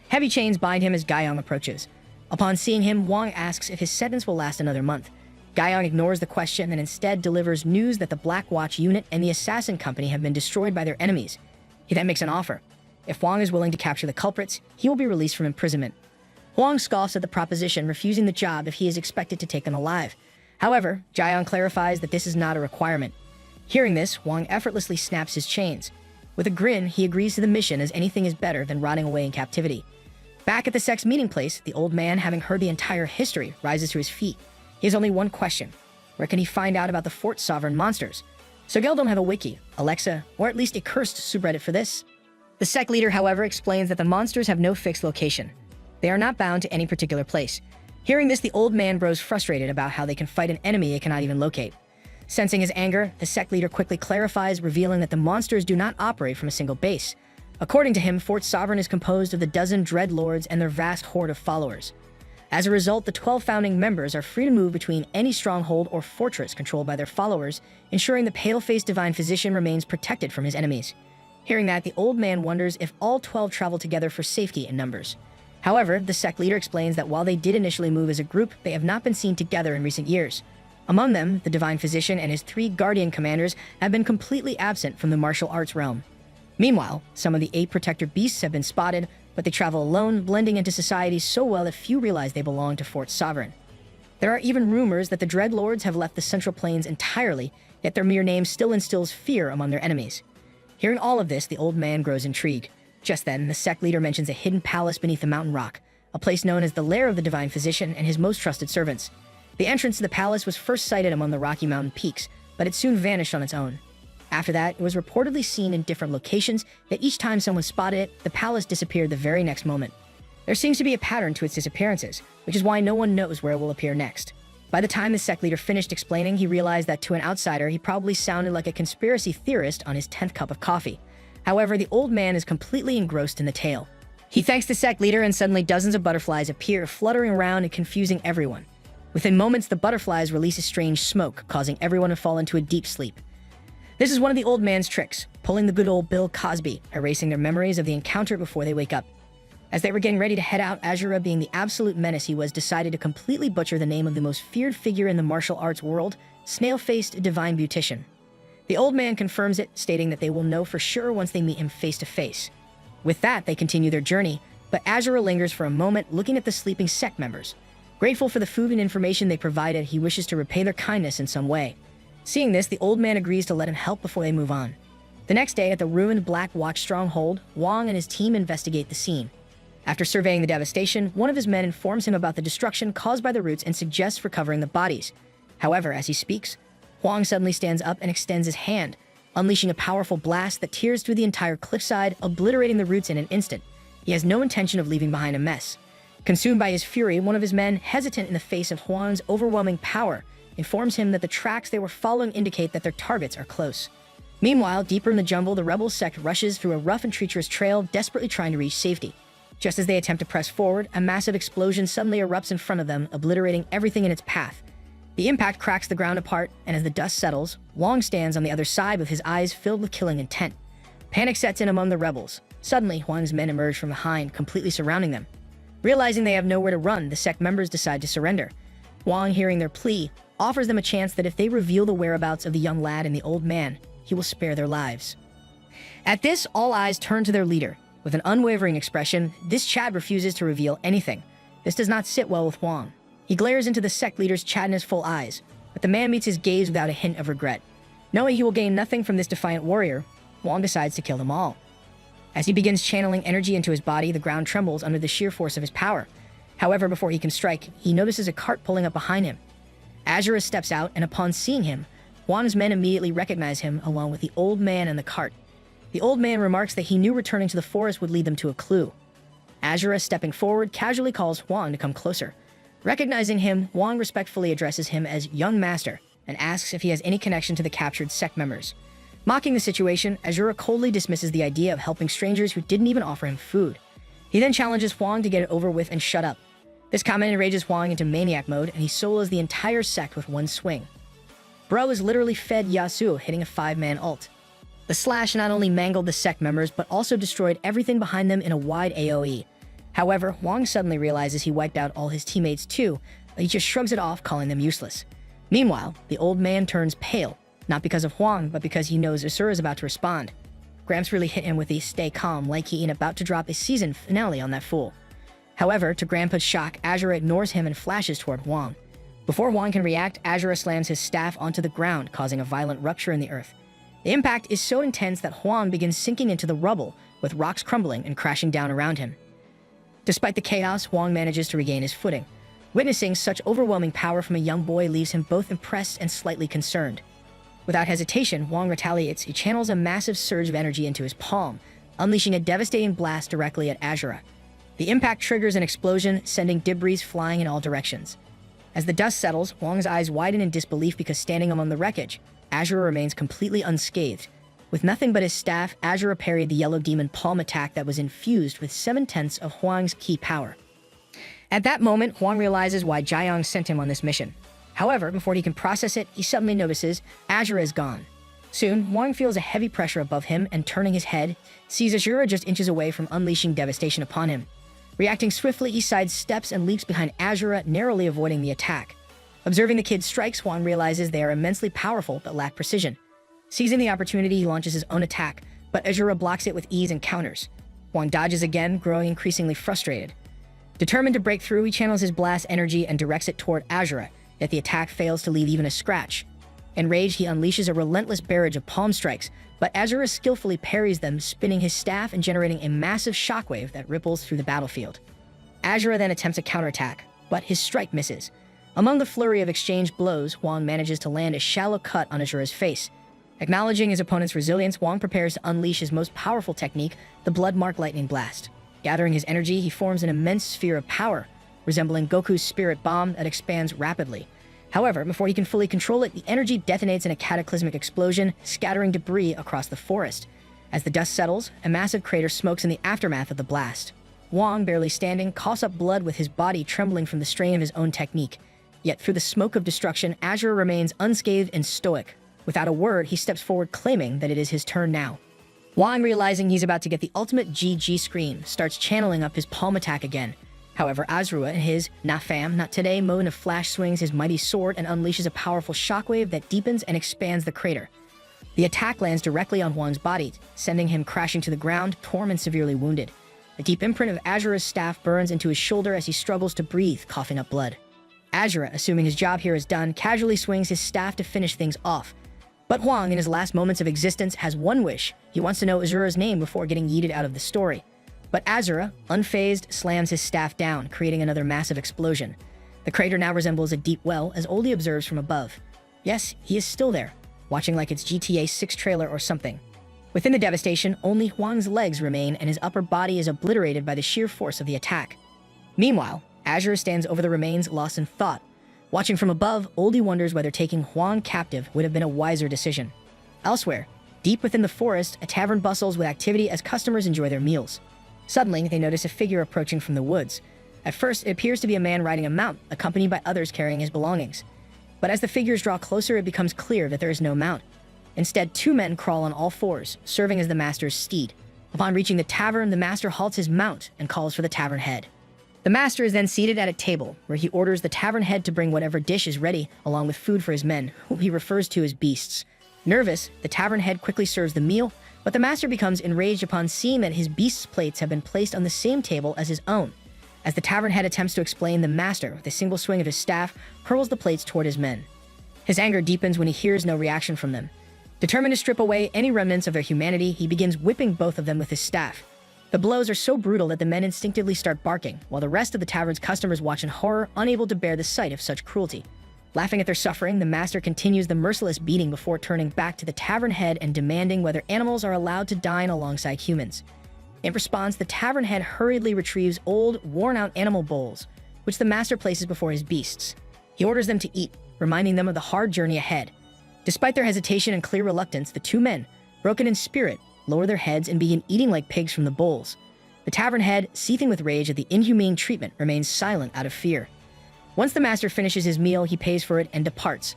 Heavy chains bind him as Gaiyang approaches. Upon seeing him, Wang asks if his sentence will last another month. Guiyang ignores the question and instead delivers news that the Black Watch unit and the Assassin Company have been destroyed by their enemies. He then makes an offer. If Wang is willing to capture the culprits, he will be released from imprisonment. Wang scoffs at the proposition, refusing the job if he is expected to take them alive. However, Jiang clarifies that this is not a requirement. Hearing this, Wang effortlessly snaps his chains. With a grin, he agrees to the mission as anything is better than rotting away in captivity. Back at the sex meeting place, the old man, having heard the entire history, rises to his feet. He has only one question. Where can he find out about the Fort Sovereign monsters? So Gel don't have a wiki, Alexa, or at least a cursed subreddit for this. The sect leader, however, explains that the monsters have no fixed location. They are not bound to any particular place. Hearing this, the old man grows frustrated about how they can fight an enemy they cannot even locate. Sensing his anger, the sect leader quickly clarifies, revealing that the monsters do not operate from a single base. According to him, Fort Sovereign is composed of the dozen Dread Lords and their vast horde of followers. As a result, the 12 founding members are free to move between any stronghold or fortress controlled by their followers, ensuring the pale-faced divine physician remains protected from his enemies. Hearing that, the old man wonders if all 12 travel together for safety in numbers. However, the sect leader explains that while they did initially move as a group, they have not been seen together in recent years. Among them, the divine physician and his 3 guardian commanders have been completely absent from the martial arts realm. Meanwhile, some of the 8 protector beasts have been spotted, but they travel alone, blending into society so well that few realize they belong to Fort Sovereign. There are even rumors that the Dread Lords have left the Central Plains entirely, yet their mere name still instills fear among their enemies. Hearing all of this, the old man grows intrigued. Just then, the sect leader mentions a hidden palace beneath a mountain rock, a place known as the lair of the divine physician and his most trusted servants. The entrance to the palace was first sighted among the Rocky Mountain peaks, but it soon vanished on its own. After that, it was reportedly seen in different locations, yet each time someone spotted it, the palace disappeared the very next moment. There seems to be a pattern to its disappearances, which is why no one knows where it will appear next. By the time the sect leader finished explaining, he realized that to an outsider, he probably sounded like a conspiracy theorist on his 10th cup of coffee. However, the old man is completely engrossed in the tale. He thanks the sect leader, and suddenly dozens of butterflies appear, fluttering around and confusing everyone. Within moments, the butterflies release a strange smoke, causing everyone to fall into a deep sleep. This is one of the old man's tricks, pulling the good old Bill Cosby, erasing their memories of the encounter before they wake up. As they were getting ready to head out, Azura, being the absolute menace he was, decided to completely butcher the name of the most feared figure in the martial arts world, Snail-Faced Divine Beautician. The old man confirms it, stating that they will know for sure once they meet him face to face. With that, they continue their journey, but Azura lingers for a moment, looking at the sleeping sect members. Grateful for the food and information they provided, he wishes to repay their kindness in some way. Seeing this, the old man agrees to let him help before they move on. The next day, at the ruined Black Watch stronghold, Wang and his team investigate the scene. After surveying the devastation, one of his men informs him about the destruction caused by the roots and suggests recovering the bodies. However, as he speaks, Wang suddenly stands up and extends his hand, unleashing a powerful blast that tears through the entire cliffside, obliterating the roots in an instant. He has no intention of leaving behind a mess. Consumed by his fury, one of his men, hesitant in the face of Huang's overwhelming power, informs him that the tracks they were following indicate that their targets are close. Meanwhile, deeper in the jungle, the rebel sect rushes through a rough and treacherous trail, desperately trying to reach safety. Just as they attempt to press forward, a massive explosion suddenly erupts in front of them, obliterating everything in its path. The impact cracks the ground apart, and as the dust settles, Wang stands on the other side with his eyes filled with killing intent. Panic sets in among the rebels. Suddenly, Wang's men emerge from behind, completely surrounding them. Realizing they have nowhere to run, the sect members decide to surrender. Wang, hearing their plea, offers them a chance that if they reveal the whereabouts of the young lad and the old man, he will spare their lives. At this, all eyes turn to their leader. With an unwavering expression, this Chad refuses to reveal anything. This does not sit well with Wang. He glares into the sect leader's Chadness full eyes, but the man meets his gaze without a hint of regret. Knowing he will gain nothing from this defiant warrior, Wang decides to kill them all. As he begins channeling energy into his body, the ground trembles under the sheer force of his power. However, before he can strike, he notices a cart pulling up behind him. Azura steps out, and upon seeing him, Wang's men immediately recognize him along with the old man and the cart. The old man remarks that he knew returning to the forest would lead them to a clue. Azura, stepping forward, casually calls Wang to come closer. Recognizing him, Wang respectfully addresses him as Young Master and asks if he has any connection to the captured sect members. Mocking the situation, Azura coldly dismisses the idea of helping strangers who didn't even offer him food. He then challenges Wang to get it over with and shut up. This comment enrages Wang into maniac mode, and he solos the entire sect with one swing. Bro is literally fed Yasu, hitting a 5-man ult. The slash not only mangled the sect members, but also destroyed everything behind them in a wide AoE. However, Huang suddenly realizes he wiped out all his teammates too, but he just shrugs it off, calling them useless. Meanwhile, the old man turns pale, not because of Huang, but because he knows Asura is about to respond. Gramps really hit him with the stay calm, like he ain't about to drop a season finale on that fool. However, to Grandpa's shock, Azura ignores him and flashes toward Huang. Before Huang can react, Azura slams his staff onto the ground, causing a violent rupture in the earth. The impact is so intense that Huang begins sinking into the rubble, with rocks crumbling and crashing down around him. Despite the chaos, Huang manages to regain his footing. Witnessing such overwhelming power from a young boy leaves him both impressed and slightly concerned. Without hesitation, Huang retaliates. He channels a massive surge of energy into his palm, unleashing a devastating blast directly at Azura. The impact triggers an explosion, sending debris flying in all directions. As the dust settles, Huang's eyes widen in disbelief because standing among the wreckage, Azura remains completely unscathed. With nothing but his staff, Azura parried the yellow demon palm attack that was infused with 7/10 of Huang's ki power. At that moment, Huang realizes why Jiayong sent him on this mission. However, before he can process it, he suddenly notices Azura is gone. Soon, Huang feels a heavy pressure above him and, turning his head, sees Azura just inches away from unleashing devastation upon him. Reacting swiftly, he sidesteps and leaps behind Azura, narrowly avoiding the attack. Observing the kid's strikes, Huang realizes they are immensely powerful but lack precision. Seizing the opportunity, he launches his own attack, but Azura blocks it with ease and counters. Huang dodges again, growing increasingly frustrated. Determined to break through, he channels his blast energy and directs it toward Azura, yet the attack fails to leave even a scratch. Enraged, he unleashes a relentless barrage of palm strikes, but Azura skillfully parries them, spinning his staff and generating a massive shockwave that ripples through the battlefield. Azura then attempts a counterattack, but his strike misses. Among the flurry of exchanged blows, Huang manages to land a shallow cut on Azura's face. Acknowledging his opponent's resilience, Huang prepares to unleash his most powerful technique, the Blood Mark Lightning Blast. Gathering his energy, he forms an immense sphere of power, resembling Goku's spirit bomb that expands rapidly. However, before he can fully control it, the energy detonates in a cataclysmic explosion, scattering debris across the forest. As the dust settles, a massive crater smokes in the aftermath of the blast. Huang, barely standing, coughs up blood with his body trembling from the strain of his own technique. Yet through the smoke of destruction, Azura remains unscathed and stoic. Without a word, he steps forward, claiming that it is his turn now. Huang, realizing he's about to get the ultimate GG scream, starts channeling up his palm attack again. However, Azura, in his "Not fam, not today" mode, in a flash swings his mighty sword and unleashes a powerful shockwave that deepens and expands the crater. The attack lands directly on Huang's body, sending him crashing to the ground, torn and severely wounded. A deep imprint of Azura's staff burns into his shoulder as he struggles to breathe, coughing up blood. Azura, assuming his job here is done, casually swings his staff to finish things off. But Huang, in his last moments of existence, has one wish. He wants to know Azura's name before getting yeeted out of the story. But Azura, unfazed, slams his staff down, creating another massive explosion. The crater now resembles a deep well, as Oldie observes from above. Yes, he is still there, watching like it's GTA 6 trailer or something. Within the devastation, only Huang's legs remain and his upper body is obliterated by the sheer force of the attack. Meanwhile, Azura stands over the remains, lost in thought. Watching from above, Oldie wonders whether taking Huang captive would have been a wiser decision. Elsewhere, deep within the forest, a tavern bustles with activity as customers enjoy their meals. Suddenly, they notice a figure approaching from the woods. At first, it appears to be a man riding a mount, accompanied by others carrying his belongings. But as the figures draw closer, it becomes clear that there is no mount. Instead, two men crawl on all fours, serving as the master's steed. Upon reaching the tavern, the master halts his mount and calls for the tavern head. The master is then seated at a table, where he orders the tavern head to bring whatever dish is ready, along with food for his men, whom he refers to as beasts. Nervous, the tavern head quickly serves the meal, but the master becomes enraged upon seeing that his beast's plates have been placed on the same table as his own. As the tavern head attempts to explain, the master, with a single swing of his staff, hurls the plates toward his men. His anger deepens when he hears no reaction from them. Determined to strip away any remnants of their humanity, he begins whipping both of them with his staff. The blows are so brutal that the men instinctively start barking, while the rest of the tavern's customers watch in horror, unable to bear the sight of such cruelty. Laughing at their suffering, the master continues the merciless beating before turning back to the tavern head and demanding whether animals are allowed to dine alongside humans. In response, the tavern head hurriedly retrieves old, worn-out animal bowls, which the master places before his beasts. He orders them to eat, reminding them of the hard journey ahead. Despite their hesitation and clear reluctance, the two men, broken in spirit, lower their heads and begin eating like pigs from the bowls. The tavern head, seething with rage at the inhumane treatment, remains silent out of fear. Once the master finishes his meal, he pays for it and departs.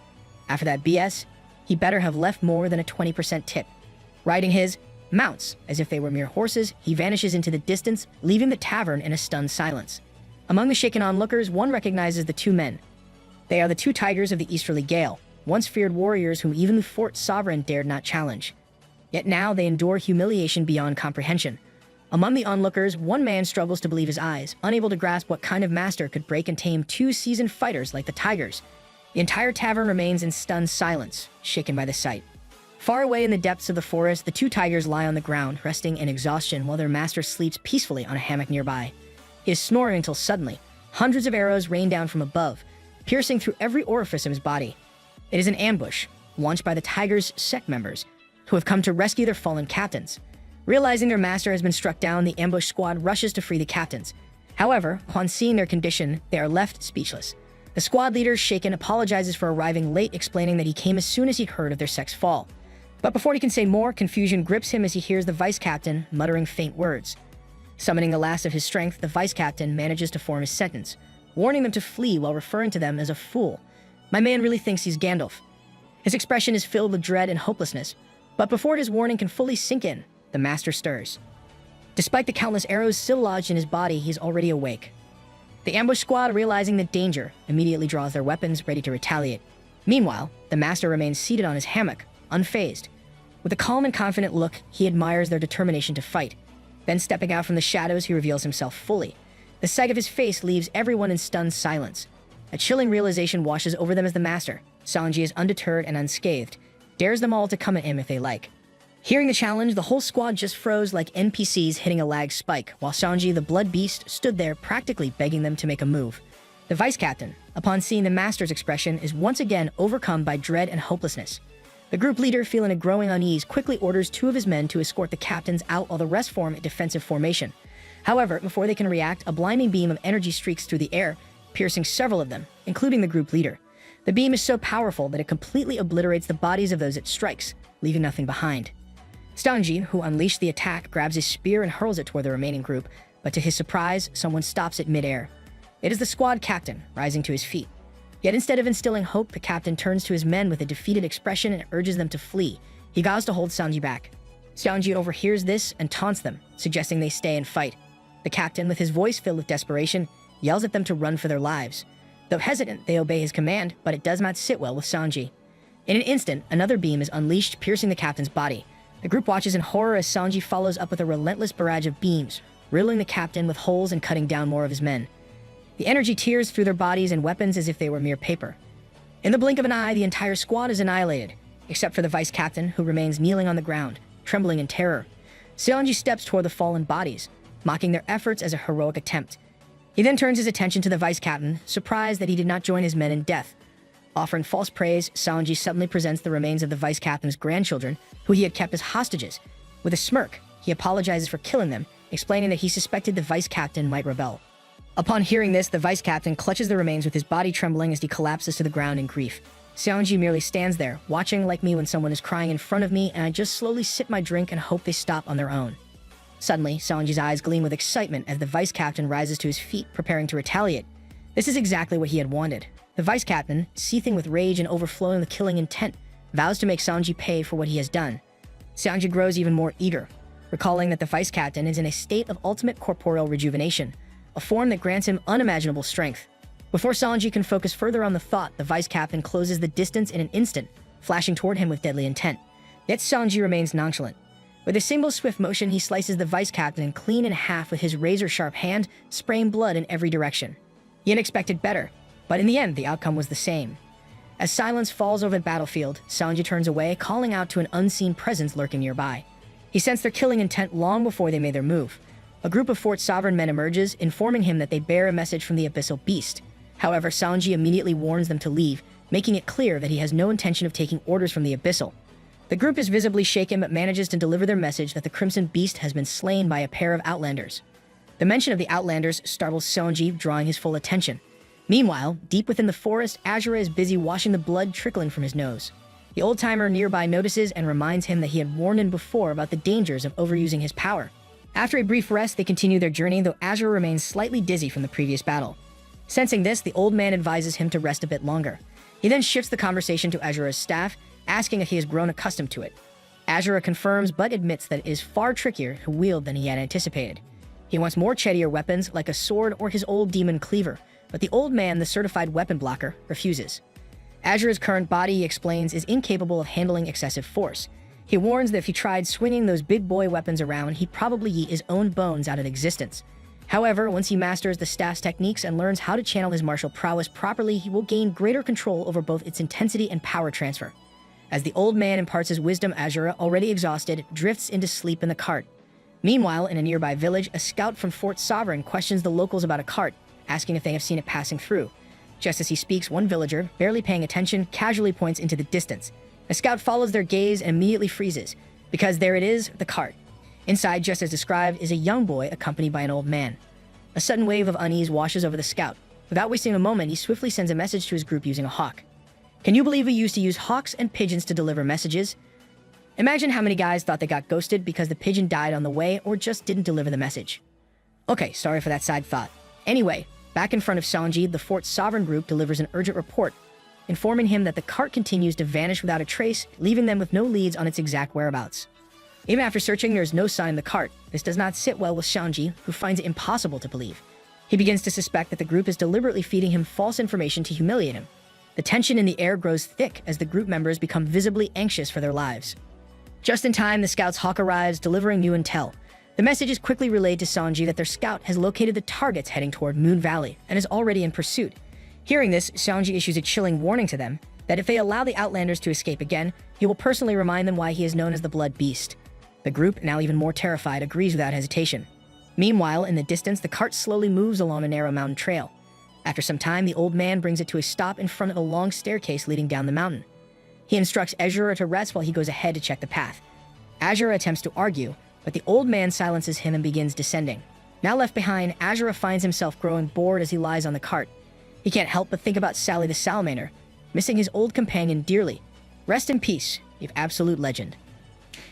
After that BS, he better have left more than a 20% tip. Riding his mounts. As if they were mere horses, he vanishes into the distance, leaving the tavern in a stunned silence. Among the shaken onlookers, one recognizes the two men. They are the two tigers of the Easterly Gale, once feared warriors whom even the fort sovereign dared not challenge. Yet now they endure humiliation beyond comprehension. Among the onlookers, one man struggles to believe his eyes, unable to grasp what kind of master could break and tame two seasoned fighters like the tigers. The entire tavern remains in stunned silence, shaken by the sight. Far away in the depths of the forest, the two tigers lie on the ground, resting in exhaustion while their master sleeps peacefully on a hammock nearby. He is snoring until suddenly, hundreds of arrows rain down from above, piercing through every orifice of his body. It is an ambush, launched by the tigers' sect members, who have come to rescue their fallen captains. Realizing their master has been struck down, the ambush squad rushes to free the captains. However, upon seeing their condition, they are left speechless. The squad leader, shaken, apologizes for arriving late, explaining that he came as soon as he heard of their sect's fall. But before he can say more, confusion grips him as he hears the vice captain muttering faint words. Summoning the last of his strength, the vice captain manages to form his sentence, warning them to flee while referring to them as a fool. My man really thinks he's Gandalf. His expression is filled with dread and hopelessness, but before his warning can fully sink in, the master stirs. Despite the countless arrows still lodged in his body, he's already awake. The ambush squad, realizing the danger, immediately draws their weapons, ready to retaliate. Meanwhile, the master remains seated on his hammock, unfazed. With a calm and confident look, he admires their determination to fight. Then stepping out from the shadows, he reveals himself fully. The sight of his face leaves everyone in stunned silence. A chilling realization washes over them as the master, Sanji, is undeterred and unscathed, dares them all to come at him if they like. Hearing the challenge, the whole squad just froze like NPCs hitting a lag spike, while Sanji, the blood beast, stood there practically begging them to make a move. The vice captain, upon seeing the master's expression, is once again overcome by dread and hopelessness. The group leader, feeling a growing unease, quickly orders two of his men to escort the captains out while the rest form a defensive formation. However, before they can react, a blinding beam of energy streaks through the air, piercing several of them, including the group leader. The beam is so powerful that it completely obliterates the bodies of those it strikes, leaving nothing behind. Sanji, who unleashed the attack, grabs his spear and hurls it toward the remaining group, but to his surprise, someone stops it mid-air. It is the squad captain, rising to his feet. Yet instead of instilling hope, the captain turns to his men with a defeated expression and urges them to flee. He vows to hold Sanji back. Sanji overhears this and taunts them, suggesting they stay and fight. The captain, with his voice filled with desperation, yells at them to run for their lives. Though hesitant, they obey his command, but it does not sit well with Sanji. In an instant, another beam is unleashed, piercing the captain's body. The group watches in horror as Sanji follows up with a relentless barrage of beams, riddling the captain with holes and cutting down more of his men. The energy tears through their bodies and weapons as if they were mere paper. In the blink of an eye, the entire squad is annihilated, except for the vice captain, who remains kneeling on the ground, trembling in terror. Sanji steps toward the fallen bodies, mocking their efforts as a heroic attempt. He then turns his attention to the vice captain, surprised that he did not join his men in death. Offering false praise, Sanji suddenly presents the remains of the vice captain's grandchildren, who he had kept as hostages. With a smirk, he apologizes for killing them, explaining that he suspected the vice captain might rebel. Upon hearing this, the vice captain clutches the remains with his body trembling as he collapses to the ground in grief. Sanji merely stands there, watching like me when someone is crying in front of me, and I just slowly sip my drink and hope they stop on their own. Suddenly, Sanji's eyes gleam with excitement as the vice captain rises to his feet, preparing to retaliate. This is exactly what he had wanted. The vice captain, seething with rage and overflowing with killing intent, vows to make Sanji pay for what he has done. Sanji grows even more eager, recalling that the vice captain is in a state of ultimate corporeal rejuvenation, a form that grants him unimaginable strength. Before Sanji can focus further on the thought, the vice captain closes the distance in an instant, flashing toward him with deadly intent. Yet Sanji remains nonchalant. With a single swift motion, he slices the vice captain clean in half with his razor-sharp hand, spraying blood in every direction. He expected better, but in the end, the outcome was the same. As silence falls over the battlefield, Sanji turns away, calling out to an unseen presence lurking nearby. He sensed their killing intent long before they made their move. A group of Fort Sovereign men emerges, informing him that they bear a message from the Abyssal Beast. However, Sanji immediately warns them to leave, making it clear that he has no intention of taking orders from the Abyssal. The group is visibly shaken but manages to deliver their message that the Crimson Beast has been slain by a pair of Outlanders. The mention of the Outlanders startles Sanji, drawing his full attention. Meanwhile, deep within the forest, Azura is busy washing the blood trickling from his nose. The old-timer nearby notices and reminds him that he had warned him before about the dangers of overusing his power. After a brief rest, they continue their journey, though Azura remains slightly dizzy from the previous battle. Sensing this, the old man advises him to rest a bit longer. He then shifts the conversation to Azura's staff, asking if he has grown accustomed to it. Azura confirms but admits that it is far trickier to wield than he had anticipated. He wants more chettier weapons like a sword or his old demon cleaver, but the old man, the certified weapon blocker, refuses. Azura's current body, he explains, is incapable of handling excessive force. He warns that if he tried swinging those big boy weapons around, he'd probably yeet his own bones out of existence. However, once he masters the staff's techniques and learns how to channel his martial prowess properly, he will gain greater control over both its intensity and power transfer. As the old man imparts his wisdom, Azura, already exhausted, drifts into sleep in the cart. Meanwhile, in a nearby village, a scout from Fort Sovereign questions the locals about a cart, asking if they have seen it passing through. Just as he speaks, one villager, barely paying attention, casually points into the distance. The scout follows their gaze and immediately freezes, because there it is, the cart. Inside, just as described, is a young boy accompanied by an old man. A sudden wave of unease washes over the scout. Without wasting a moment, he swiftly sends a message to his group using a hawk. Can you believe we used to use hawks and pigeons to deliver messages? Imagine how many guys thought they got ghosted because the pigeon died on the way or just didn't deliver the message. Okay, sorry for that side thought. Anyway, back in front of Sanji, the Fort Sovereign group delivers an urgent report, informing him that the cart continues to vanish without a trace, leaving them with no leads on its exact whereabouts. Even after searching, there is no sign of the cart. This does not sit well with Sanji, who finds it impossible to believe. He begins to suspect that the group is deliberately feeding him false information to humiliate him. The tension in the air grows thick as the group members become visibly anxious for their lives. Just in time, the scout's hawk arrives, delivering new intel. The message is quickly relayed to Sanji that their scout has located the targets heading toward Moon Valley and is already in pursuit. Hearing this, Sanji issues a chilling warning to them that if they allow the Outlanders to escape again, he will personally remind them why he is known as the Blood Beast. The group, now even more terrified, agrees without hesitation. Meanwhile, in the distance, the cart slowly moves along a narrow mountain trail. After some time, the old man brings it to a stop in front of a long staircase leading down the mountain. He instructs Azura to rest while he goes ahead to check the path. Azura attempts to argue, but the old man silences him and begins descending. Now left behind, Azura finds himself growing bored as he lies on the cart. He can't help but think about Sally the Salamander, missing his old companion dearly. Rest in peace, you absolute legend.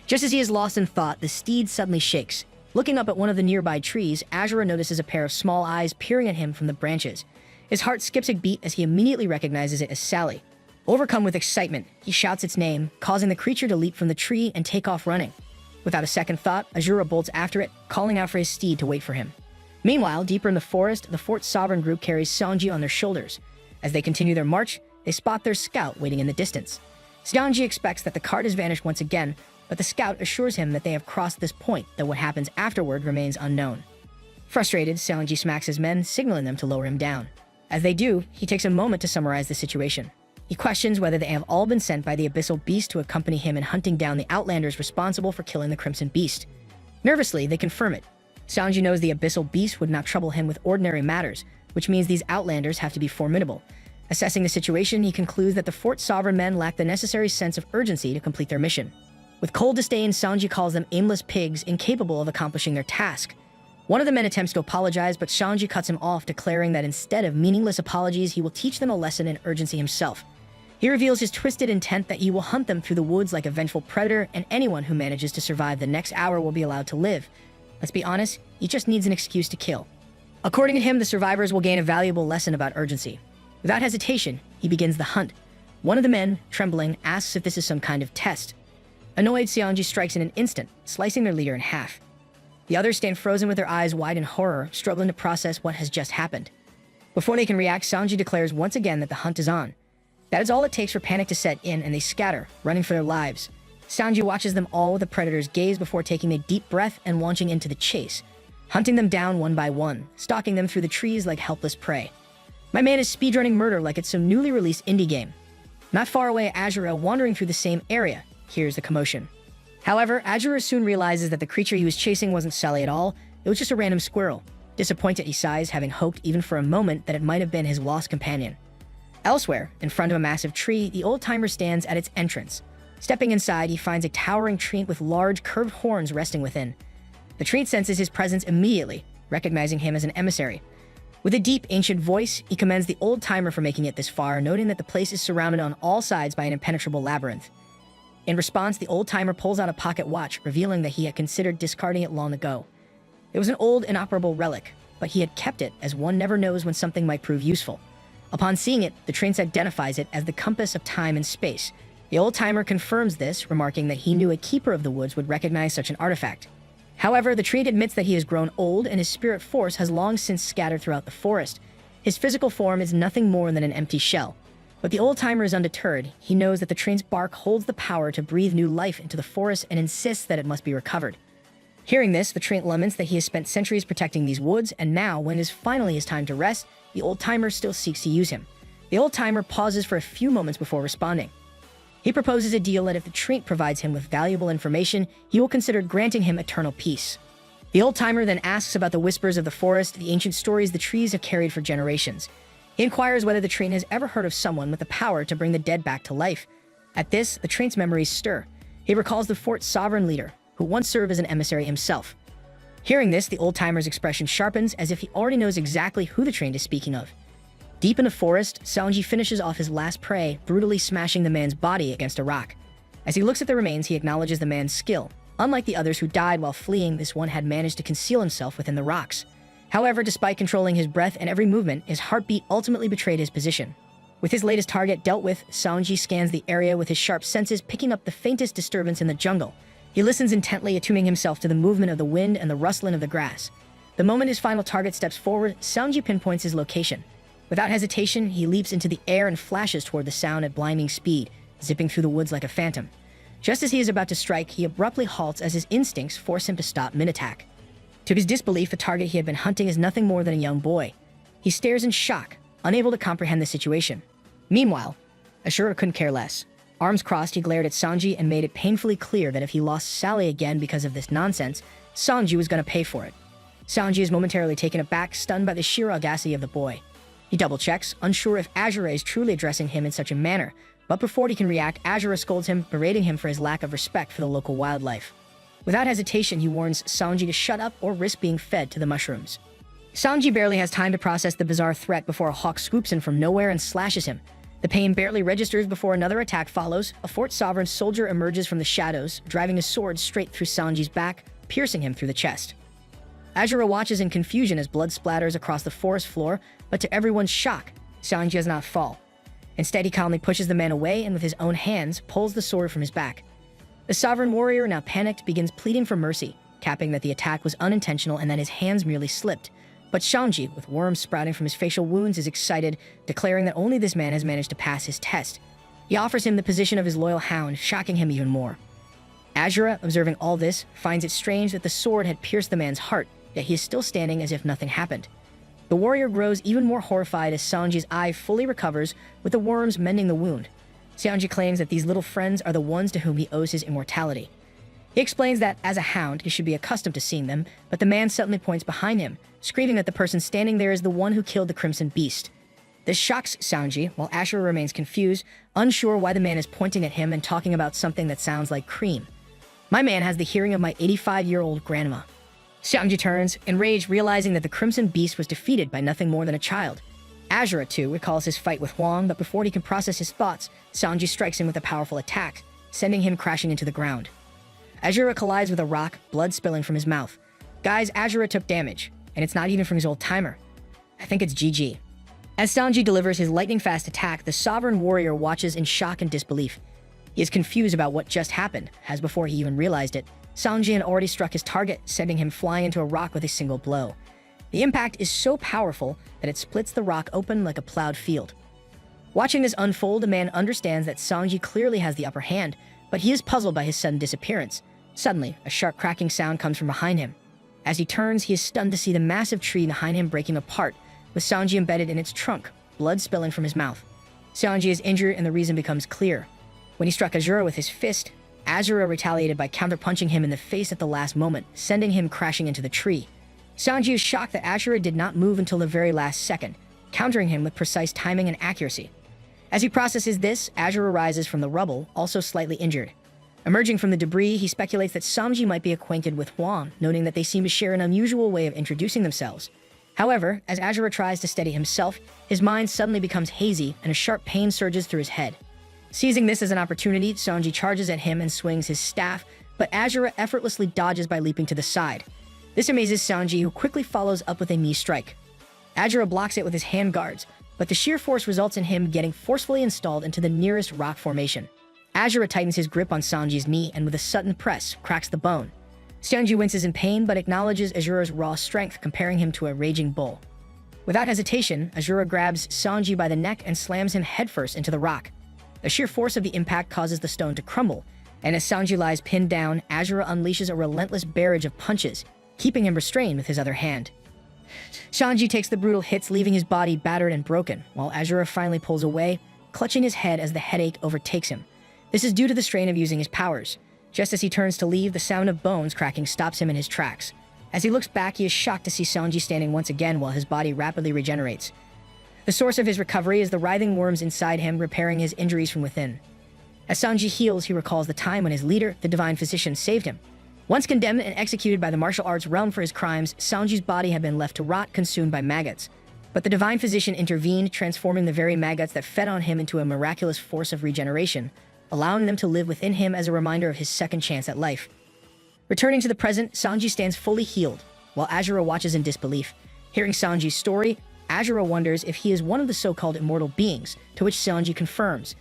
Just as he is lost in thought, the steed suddenly shakes. Looking up at one of the nearby trees, Azura notices a pair of small eyes peering at him from the branches. His heart skips a beat as he immediately recognizes it as Sally. Overcome with excitement, he shouts its name, causing the creature to leap from the tree and take off running. Without a second thought, Azura bolts after it, calling out for his steed to wait for him. Meanwhile, deeper in the forest, the Fort Sovereign group carries Sanji on their shoulders. As they continue their march, they spot their scout waiting in the distance. Sanji expects that the cart has vanished once again, but the scout assures him that they have crossed this point, though what happens afterward remains unknown. Frustrated, Sanji smacks his men, signaling them to lower him down. As they do, he takes a moment to summarize the situation. He questions whether they have all been sent by the Abyssal Beast to accompany him in hunting down the Outlanders responsible for killing the Crimson Beast. Nervously, they confirm it. Sanji knows the Abyssal Beast would not trouble him with ordinary matters, which means these Outlanders have to be formidable. Assessing the situation, he concludes that the Fort Sovereign men lack the necessary sense of urgency to complete their mission. With cold disdain, Sanji calls them aimless pigs incapable of accomplishing their task. One of the men attempts to apologize, but Sanji cuts him off, declaring that instead of meaningless apologies, he will teach them a lesson in urgency himself. He reveals his twisted intent that he will hunt them through the woods like a vengeful predator, and anyone who manages to survive the next hour will be allowed to live. Let's be honest, he just needs an excuse to kill. According to him, the survivors will gain a valuable lesson about urgency. Without hesitation, he begins the hunt. One of the men, trembling, asks if this is some kind of test. Annoyed, Sanji strikes in an instant, slicing their leader in half. The others stand frozen with their eyes wide in horror, struggling to process what has just happened. Before they can react, Sanji declares once again that the hunt is on. That is all it takes for panic to set in, and they scatter, running for their lives. Sanji watches them all with a predator's gaze before taking a deep breath and launching into the chase, hunting them down one by one, stalking them through the trees like helpless prey. My man is speedrunning murder like it's some newly released indie game. Not far away, Azura, wandering through the same area, hears the commotion. However, Azura soon realizes that the creature he was chasing wasn't Sally at all, it was just a random squirrel. Disappointed, he sighs, having hoped even for a moment that it might have been his lost companion. Elsewhere, in front of a massive tree, the old-timer stands at its entrance. Stepping inside, he finds a towering tree with large, curved horns resting within. The tree senses his presence immediately, recognizing him as an emissary. With a deep, ancient voice, he commends the old-timer for making it this far, noting that the place is surrounded on all sides by an impenetrable labyrinth. In response, the old-timer pulls out a pocket watch, revealing that he had considered discarding it long ago. It was an old, inoperable relic, but he had kept it, as one never knows when something might prove useful. Upon seeing it, the Traince identifies it as the compass of time and space, The old-timer confirms this, remarking that he knew a keeper of the woods would recognize such an artifact. However, the tree admits that he has grown old and his spirit force has long since scattered throughout the forest. His physical form is nothing more than an empty shell. But the old-timer is undeterred. He knows that the tree's bark holds the power to breathe new life into the forest and insists that it must be recovered. Hearing this, the tree laments that he has spent centuries protecting these woods, and now, when it is finally his time to rest, the old-timer still seeks to use him. The old-timer pauses for a few moments before responding. He proposes a deal that if the tree provides him with valuable information, he will consider granting him eternal peace. The old-timer then asks about the whispers of the forest, the ancient stories the trees have carried for generations. He inquires whether the tree has ever heard of someone with the power to bring the dead back to life. At this, the tree's memories stir. He recalls the fort's sovereign leader, who once served as an emissary himself. Hearing this, the old-timer's expression sharpens as if he already knows exactly who the tree is speaking of. Deep in the forest, Sanji finishes off his last prey, brutally smashing the man's body against a rock. As he looks at the remains, he acknowledges the man's skill. Unlike the others who died while fleeing, this one had managed to conceal himself within the rocks. However, despite controlling his breath and every movement, his heartbeat ultimately betrayed his position. With his latest target dealt with, Sanji scans the area with his sharp senses, picking up the faintest disturbance in the jungle. He listens intently, attuning himself to the movement of the wind and the rustling of the grass. The moment his final target steps forward, Sanji pinpoints his location. Without hesitation, he leaps into the air and flashes toward the sound at blinding speed, zipping through the woods like a phantom. Just as he is about to strike, he abruptly halts as his instincts force him to stop mid-attack. To his disbelief, the target he had been hunting is nothing more than a young boy. He stares in shock, unable to comprehend the situation. Meanwhile, Ashura couldn't care less. Arms crossed, he glared at Sanji and made it painfully clear that if he lost Sally again because of this nonsense, Sanji was going to pay for it. Sanji is momentarily taken aback, stunned by the sheer audacity of the boy. He double-checks, unsure if Ashura is truly addressing him in such a manner, but before he can react, Ashura scolds him, berating him for his lack of respect for the local wildlife. Without hesitation, he warns Sanji to shut up or risk being fed to the mushrooms. Sanji barely has time to process the bizarre threat before a hawk swoops in from nowhere and slashes him. The pain barely registers before another attack follows. A Fort Sovereign soldier emerges from the shadows, driving his sword straight through Sanji's back, piercing him through the chest. Ashura watches in confusion as blood splatters across the forest floor, but to everyone's shock, Sanji does not fall. Instead, he calmly pushes the man away and with his own hands pulls the sword from his back. The sovereign warrior, now panicked, begins pleading for mercy, capping that the attack was unintentional and that his hands merely slipped. But Sanji, with worms sprouting from his facial wounds, is excited, declaring that only this man has managed to pass his test. He offers him the position of his loyal hound, shocking him even more. Ashura, observing all this, finds it strange that the sword had pierced the man's heart, yet he is still standing as if nothing happened. The warrior grows even more horrified as Sanji's eye fully recovers, with the worms mending the wound. Sanji claims that these little friends are the ones to whom he owes his immortality. He explains that, as a hound, he should be accustomed to seeing them, but the man suddenly points behind him, screaming that the person standing there is the one who killed the Crimson Beast. This shocks Sanji, while Ashura remains confused, unsure why the man is pointing at him and talking about something that sounds like cream. My man has the hearing of my 85-year-old grandma. Sanji turns, enraged, realizing that the Crimson Beast was defeated by nothing more than a child. Ashura, too, recalls his fight with Huang, but before he can process his thoughts, Sanji strikes him with a powerful attack, sending him crashing into the ground. Ashura collides with a rock, blood spilling from his mouth. Guys, Ashura took damage, and it's not even from his old timer. I think it's GG. As Sanji delivers his lightning-fast attack, the sovereign warrior watches in shock and disbelief. He is confused about what just happened, as before he even realized it, Sanji had already struck his target, sending him flying into a rock with a single blow. The impact is so powerful that it splits the rock open like a plowed field. Watching this unfold, the man understands that Sanji clearly has the upper hand, but he is puzzled by his sudden disappearance. Suddenly, a sharp cracking sound comes from behind him. As he turns, he is stunned to see the massive tree behind him breaking apart, with Sanji embedded in its trunk, blood spilling from his mouth. Sanji is injured and the reason becomes clear. When he struck Ashura with his fist, Ashura retaliated by counterpunching him in the face at the last moment, sending him crashing into the tree. Sanji is shocked that Ashura did not move until the very last second, countering him with precise timing and accuracy. As he processes this, Ashura rises from the rubble, also slightly injured. Emerging from the debris, he speculates that Sanji might be acquainted with Huang, noting that they seem to share an unusual way of introducing themselves. However, as Ashura tries to steady himself, his mind suddenly becomes hazy and a sharp pain surges through his head. Seizing this as an opportunity, Sanji charges at him and swings his staff, but Ashura effortlessly dodges by leaping to the side. This amazes Sanji, who quickly follows up with a knee strike. Ashura blocks it with his hand guards, but the sheer force results in him getting forcefully installed into the nearest rock formation. Azura tightens his grip on Sanji's knee and with a sudden press, cracks the bone. Sanji winces in pain but acknowledges Azura's raw strength, comparing him to a raging bull. Without hesitation, Azura grabs Sanji by the neck and slams him headfirst into the rock. The sheer force of the impact causes the stone to crumble, and as Sanji lies pinned down, Azura unleashes a relentless barrage of punches, keeping him restrained with his other hand. Sanji takes the brutal hits, leaving his body battered and broken, while Azura finally pulls away, clutching his head as the headache overtakes him. This is due to the strain of using his powers. Just as he turns to leave, the sound of bones cracking stops him in his tracks. As he looks back, he is shocked to see Sanji standing once again while his body rapidly regenerates. The source of his recovery is the writhing worms inside him, repairing his injuries from within. As Sanji heals, he recalls the time when his leader, the Divine Physician, saved him. Once condemned and executed by the martial arts realm for his crimes, Sanji's body had been left to rot, consumed by maggots. But the Divine Physician intervened, transforming the very maggots that fed on him into a miraculous force of regeneration, allowing them to live within him as a reminder of his second chance at life. Returning to the present, Sanji stands fully healed, while Azura watches in disbelief. Hearing Sanji's story, Azura wonders if he is one of the so-called immortal beings, to which Sanji confirms.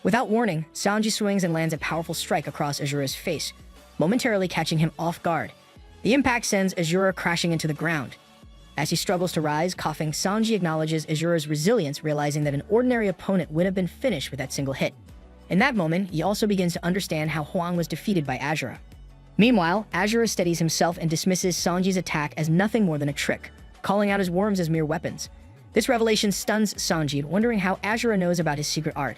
Without warning, Sanji swings and lands a powerful strike across Azura's face, momentarily catching him off guard. The impact sends Azura crashing into the ground. As he struggles to rise, coughing, Sanji acknowledges Azura's resilience, realizing that an ordinary opponent would have been finished with that single hit. In that moment, he also begins to understand how Huang was defeated by Azura. Meanwhile, Azura steadies himself and dismisses Sanji's attack as nothing more than a trick, calling out his worms as mere weapons. This revelation stuns Sanji, wondering how Azura knows about his secret art.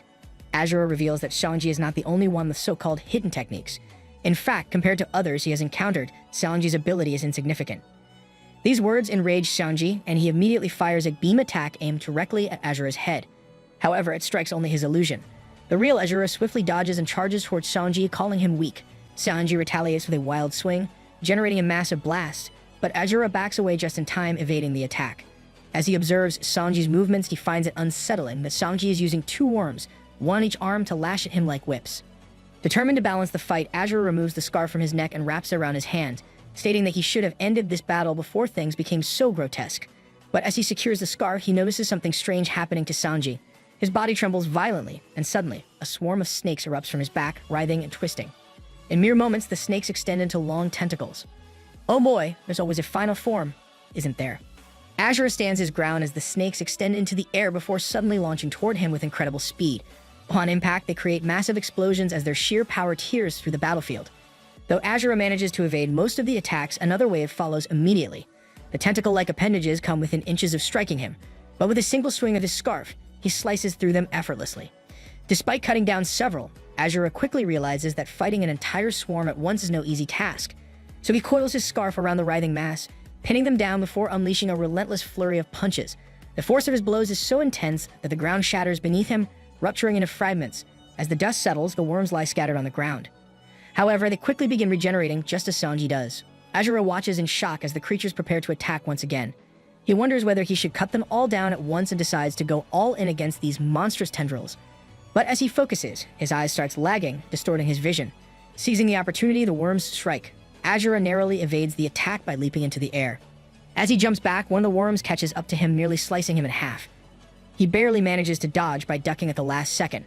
Azura reveals that Sanji is not the only one with so-called hidden techniques. In fact, compared to others he has encountered, Sanji's ability is insignificant. These words enrage Sanji, and he immediately fires a beam attack aimed directly at Azura's head. However, it strikes only his illusion. The real Azura swiftly dodges and charges towards Sanji, calling him weak. Sanji retaliates with a wild swing, generating a massive blast, but Azura backs away just in time, evading the attack. As he observes Sanji's movements, he finds it unsettling that Sanji is using two worms, one on each arm, to lash at him like whips. Determined to balance the fight, Azura removes the scarf from his neck and wraps it around his hand, stating that he should have ended this battle before things became so grotesque. But as he secures the scarf, he notices something strange happening to Sanji. His body trembles violently, and suddenly, a swarm of snakes erupts from his back, writhing and twisting. In mere moments, the snakes extend into long tentacles. Oh boy, there's always a final form, isn't there? Azura stands his ground as the snakes extend into the air before suddenly launching toward him with incredible speed. Upon impact, they create massive explosions as their sheer power tears through the battlefield. Though Azura manages to evade most of the attacks, another wave follows immediately. The tentacle-like appendages come within inches of striking him, but with a single swing of his scarf, he slices through them effortlessly. Despite cutting down several, Azura quickly realizes that fighting an entire swarm at once is no easy task. So he coils his scarf around the writhing mass, pinning them down before unleashing a relentless flurry of punches. The force of his blows is so intense that the ground shatters beneath him, rupturing into fragments. As the dust settles, the worms lie scattered on the ground. However, they quickly begin regenerating, just as Sanji does. Azura watches in shock as the creatures prepare to attack once again. He wonders whether he should cut them all down at once and decides to go all in against these monstrous tendrils. But as he focuses, his eyes starts lagging, distorting his vision. Seizing the opportunity, the worms strike. Azura narrowly evades the attack by leaping into the air. As he jumps back, one of the worms catches up to him, nearly slicing him in half. He barely manages to dodge by ducking at the last second.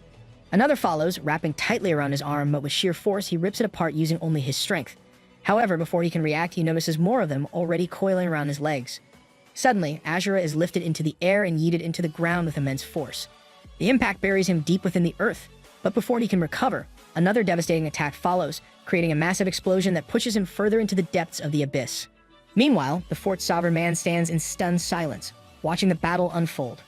Another follows, wrapping tightly around his arm, but with sheer force, he rips it apart using only his strength. However, before he can react, he notices more of them already coiling around his legs. Suddenly, Azura is lifted into the air and yeeted into the ground with immense force. The impact buries him deep within the earth, but before he can recover, another devastating attack follows, creating a massive explosion that pushes him further into the depths of the abyss. Meanwhile, the Fort's sovereign man stands in stunned silence, watching the battle unfold.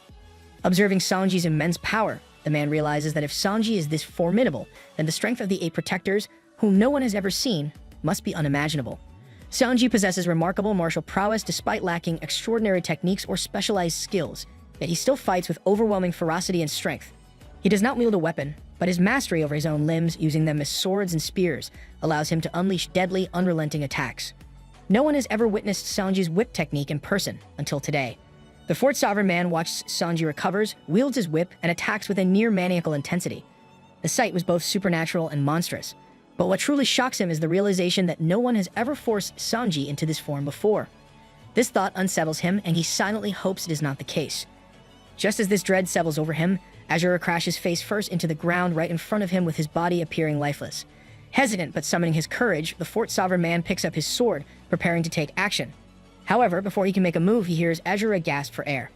Observing Sanji's immense power, the man realizes that if Sanji is this formidable, then the strength of the 8 protectors, whom no one has ever seen, must be unimaginable. Sanji possesses remarkable martial prowess despite lacking extraordinary techniques or specialized skills, yet he still fights with overwhelming ferocity and strength. He does not wield a weapon, but his mastery over his own limbs, using them as swords and spears, allows him to unleash deadly, unrelenting attacks. No one has ever witnessed Sanji's whip technique in person until today. The Fort Sovereign man watches Sanji recovers, wields his whip, and attacks with a near-maniacal intensity. The sight was both supernatural and monstrous, but what truly shocks him is the realization that no one has ever forced Sanji into this form before. This thought unsettles him, and he silently hopes it is not the case. Just as this dread settles over him, Azura crashes face first into the ground right in front of him with his body appearing lifeless. Hesitant but summoning his courage, the Fort Sovereign man picks up his sword, preparing to take action. However, before he can make a move, he hears Azura gasp for air.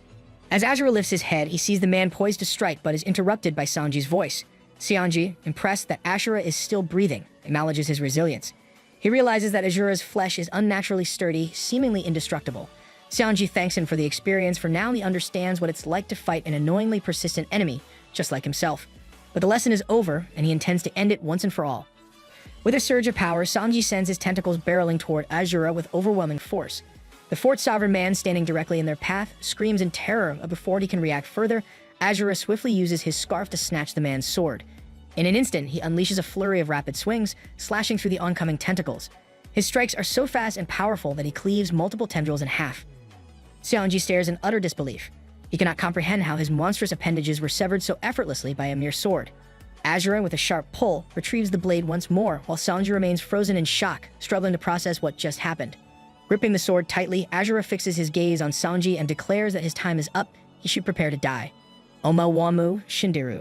As Azura lifts his head, he sees the man poised to strike but is interrupted by Sanji's voice. Sanji, impressed that Ashura is still breathing, acknowledges his resilience. He realizes that Azura's flesh is unnaturally sturdy, seemingly indestructible. Sanji thanks him for the experience, for now he understands what it's like to fight an annoyingly persistent enemy, just like himself. But the lesson is over, and he intends to end it once and for all. With a surge of power, Sanji sends his tentacles barreling toward Azura with overwhelming force. The Fort Sovereign man, standing directly in their path, screams in terror, but before he can react further, Azura swiftly uses his scarf to snatch the man's sword. In an instant, he unleashes a flurry of rapid swings, slashing through the oncoming tentacles. His strikes are so fast and powerful that he cleaves multiple tendrils in half. Sanji stares in utter disbelief. He cannot comprehend how his monstrous appendages were severed so effortlessly by a mere sword. Azura, with a sharp pull, retrieves the blade once more, while Sanji remains frozen in shock, struggling to process what just happened. Gripping the sword tightly, Azura fixes his gaze on Sanji and declares that his time is up. He should prepare to die. Oma Wamu Shindiru.